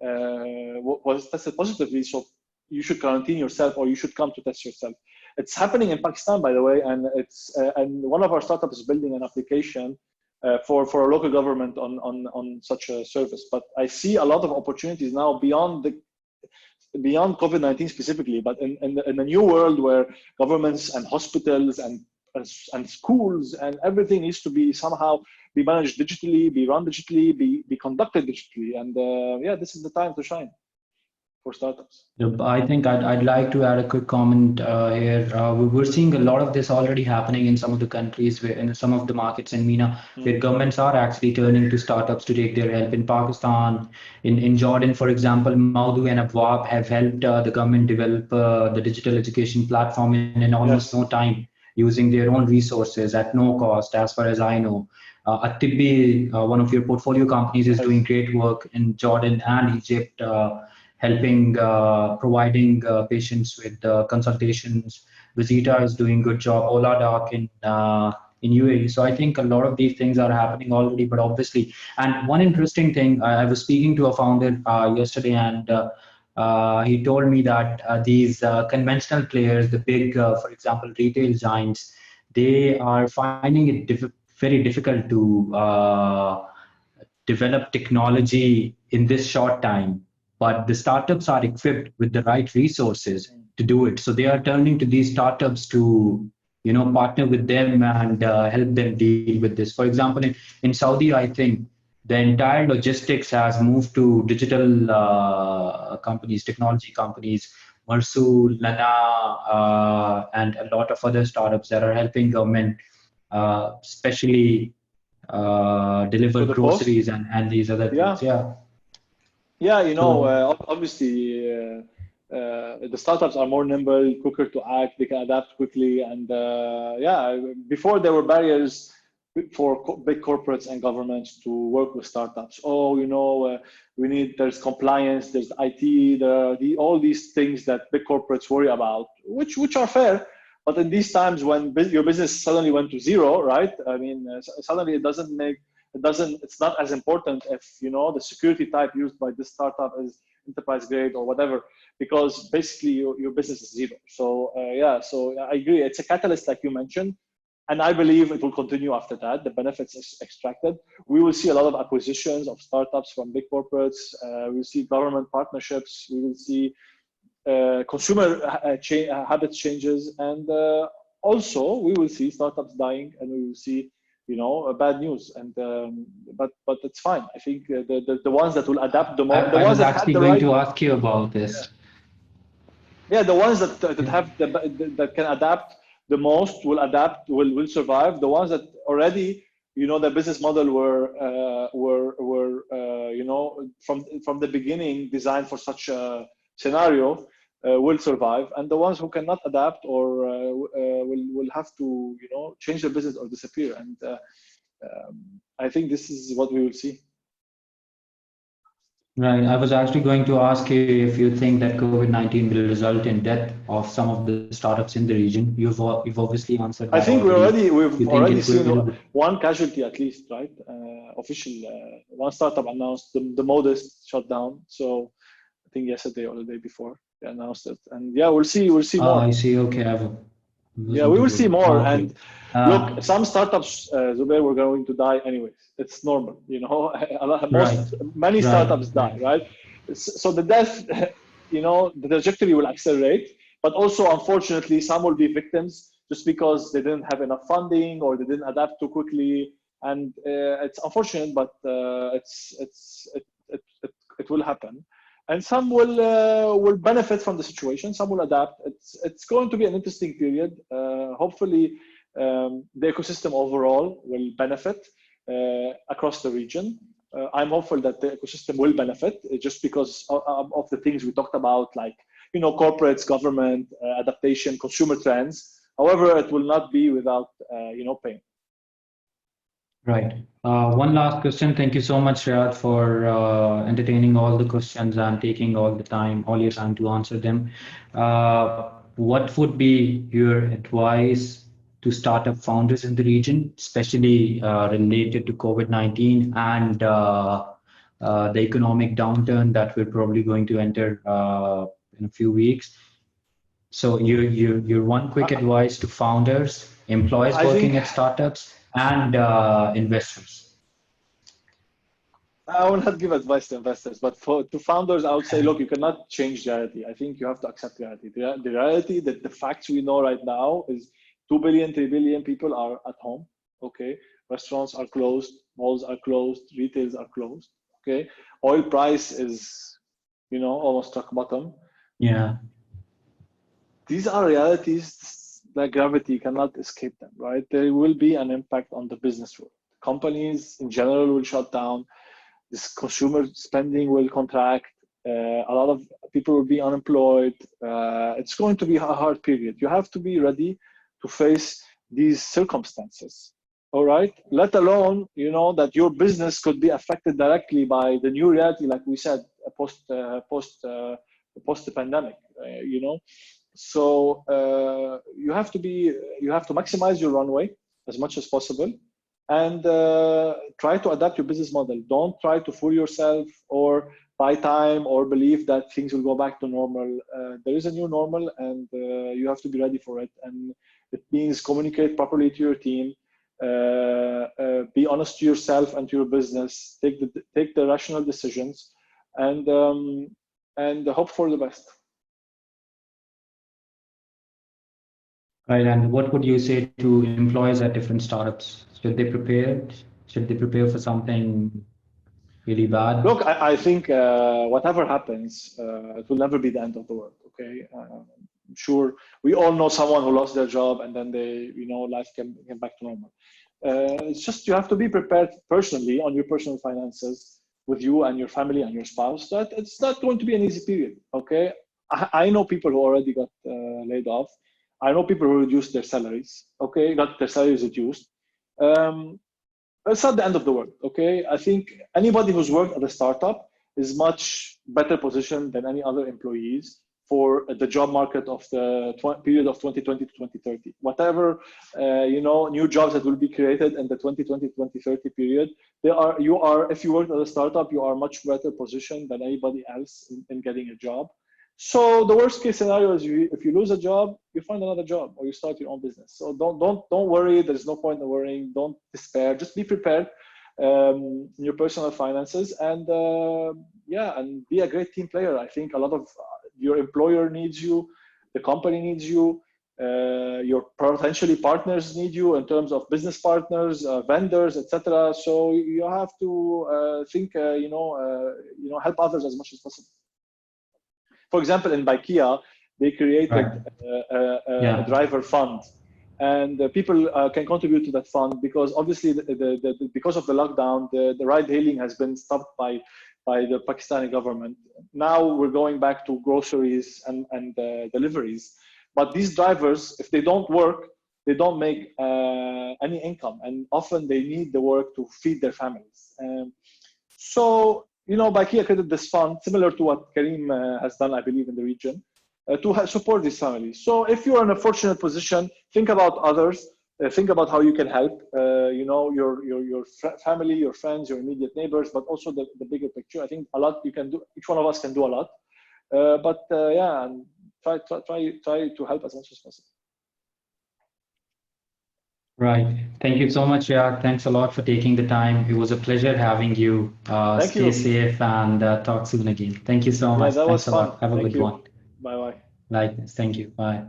was tested positively. So you should quarantine yourself, or you should come to test yourself. It's happening in Pakistan, by the way, and it's and one of our startups is building an application for a local government on such a service. But I see a lot of opportunities now beyond COVID-19 specifically, but in a new world where governments and hospitals and schools and everything needs to be somehow be managed digitally, be run digitally, be conducted digitally, and yeah, this is the time to shine for startups. I think I'd like to add a quick comment here. We're seeing a lot of this already happening in some of the countries, where in some of the markets in MENA, where governments are actually turning to startups to take their help. In Pakistan, in Jordan, for example, Jaoudeh and Abou have helped the government develop the digital education platform in almost no time, using their own resources at no cost, as far as I know. Atibbi, one of your portfolio companies, is doing great work in Jordan and Egypt, helping providing patients with consultations. Visita is doing good job. Ola Dark in UAE. So I think a lot of these things are happening already. But obviously, and one interesting thing, I was speaking to a founder yesterday, and he told me that these conventional players, the big, for example, retail giants, they are finding it very difficult to develop technology in this short time, but the startups are equipped with the right resources to do it. So they are turning to these startups to, partner with them and help them deal with this. For example, in Saudi, I think the entire logistics has moved to digital companies, technology companies, Marsul, Lana, and a lot of other startups that are helping government, especially deliver groceries and these other things. Yeah, obviously the startups are more nimble, quicker to act, they can adapt quickly, and before there were barriers for big corporates and governments to work with startups. There's compliance, there's IT, all these things that big corporates worry about, which are fair. But in these times when your business suddenly went to zero, right? I mean, suddenly it's not as important if the security type used by this startup is enterprise grade or whatever, because basically your business is zero. So so I agree, it's a catalyst like you mentioned, and I believe it will continue after that. The benefits is extracted. We will see a lot of acquisitions of startups from big corporates. We'll see government partnerships. We will see consumer habits changes, and also we will see startups dying, and we will see bad news. And but it's fine. I think the ones that will adapt the most, I was actually going to ask you about this. Yeah, the ones that have that can adapt the most will survive. The ones that already their business model were from the beginning designed for such a scenario will survive, and the ones who cannot adapt or will have to change their business or disappear. And I think this is what we will see. Right. I was actually going to ask you if you think that COVID-19 will result in death of some of the startups in the region. You've obviously answered that. I think we've already seen one casualty at least, right? Official one startup announced the modest shut down. So I think yesterday or the day before they announced it, and yeah, we'll see more. I see. Okay, yeah, we will see more. Okay. And look, some startups, Zubair, were going to die anyways. It's normal, many startups die, right? So the death, the trajectory will accelerate, but also unfortunately, some will be victims just because they didn't have enough funding or they didn't adapt too quickly, and it's unfortunate, but it will happen. And some will benefit from the situation. Some will adapt. It's going to be an interesting period. Hopefully, the ecosystem overall will benefit across the region. I'm hopeful that the ecosystem will benefit just because of the things we talked about, like corporates, government, adaptation, consumer trends. However, it will not be without pain. Right. One last question. Thank you so much, Riyad, for entertaining all the questions and taking all your time to answer them. What would be your advice to startup founders in the region, especially related to COVID-19 and the economic downturn that we're probably going to enter in a few weeks? So your one quick advice to founders, employees working at startups, and investors? I will not give advice to investors, but to founders, I would say, look, you cannot change reality. I think you have to accept reality. The reality that the facts we know right now is 2 billion, 3 billion people are at home. Okay, restaurants are closed, malls are closed, retails are closed. Okay, oil price is, almost rock bottom. Yeah. These are realities like gravity cannot escape them, right? There will be an impact on the business world. Companies in general will shut down. This consumer spending will contract. A lot of people will be unemployed. It's going to be a hard period. You have to be ready to face these circumstances. All right. Let alone, that your business could be affected directly by the new reality, like we said, post the pandemic. So you have to maximize your runway as much as possible, and try to adapt your business model. Don't try to fool yourself or buy time or believe that things will go back to normal. There is a new normal, and you have to be ready for it. And it means communicate properly to your team, be honest to yourself and to your business, take the rational decisions, and hope for the best. Right. And what would you say to employees at different startups? Should they prepare? Should they prepare for something really bad? Look, I think whatever happens, it will never be the end of the world. Okay, I'm sure we all know someone who lost their job and then life came back to normal. It's just you have to be prepared personally on your personal finances with you and your family and your spouse. That it's not going to be an easy period. Okay, I know people who already got laid off. I know people who reduced their salaries. Okay, got their salaries reduced. It's not the end of the world. Okay, I think anybody who's worked at a startup is much better positioned than any other employees for the job market of the period of 2020 to 2030. Whatever new jobs that will be created in the 2020 to 2030 period, if you work at a startup, you are much better positioned than anybody else in getting a job. So the worst case scenario is if you lose a job, you find another job or you start your own business. So don't worry. There's no point in worrying. Don't despair. Just be prepared in your personal finances, and and be a great team player. I think a lot of your employer needs you, the company needs you, your potentially partners need you in terms of business partners, vendors, etc. So you have to think, help others as much as possible. For example, in Bakia, they created a driver fund, and people can contribute to that fund because obviously because of the lockdown, the ride hailing has been stopped by the Pakistani government. Now we're going back to groceries and deliveries. But these drivers, if they don't work, they don't make any income, and often they need the work to feed their families. So Bakia created this fund similar to what Karim has done, I believe, in the region, to support these families. So if you're in a fortunate position, think about others, think about how you can help, your family, your friends, your immediate neighbors, but also the bigger picture. I think a lot you can do. Each one of us can do a lot, and try to help as much as possible. Right. Thank you so much, Riyad. Thanks a lot for taking the time. It was a pleasure having you. Stay safe and talk soon again. Thank you so much. That was Thanks a fun. lot. Have a good one. Bye-bye. Likewise. Thank you. Bye.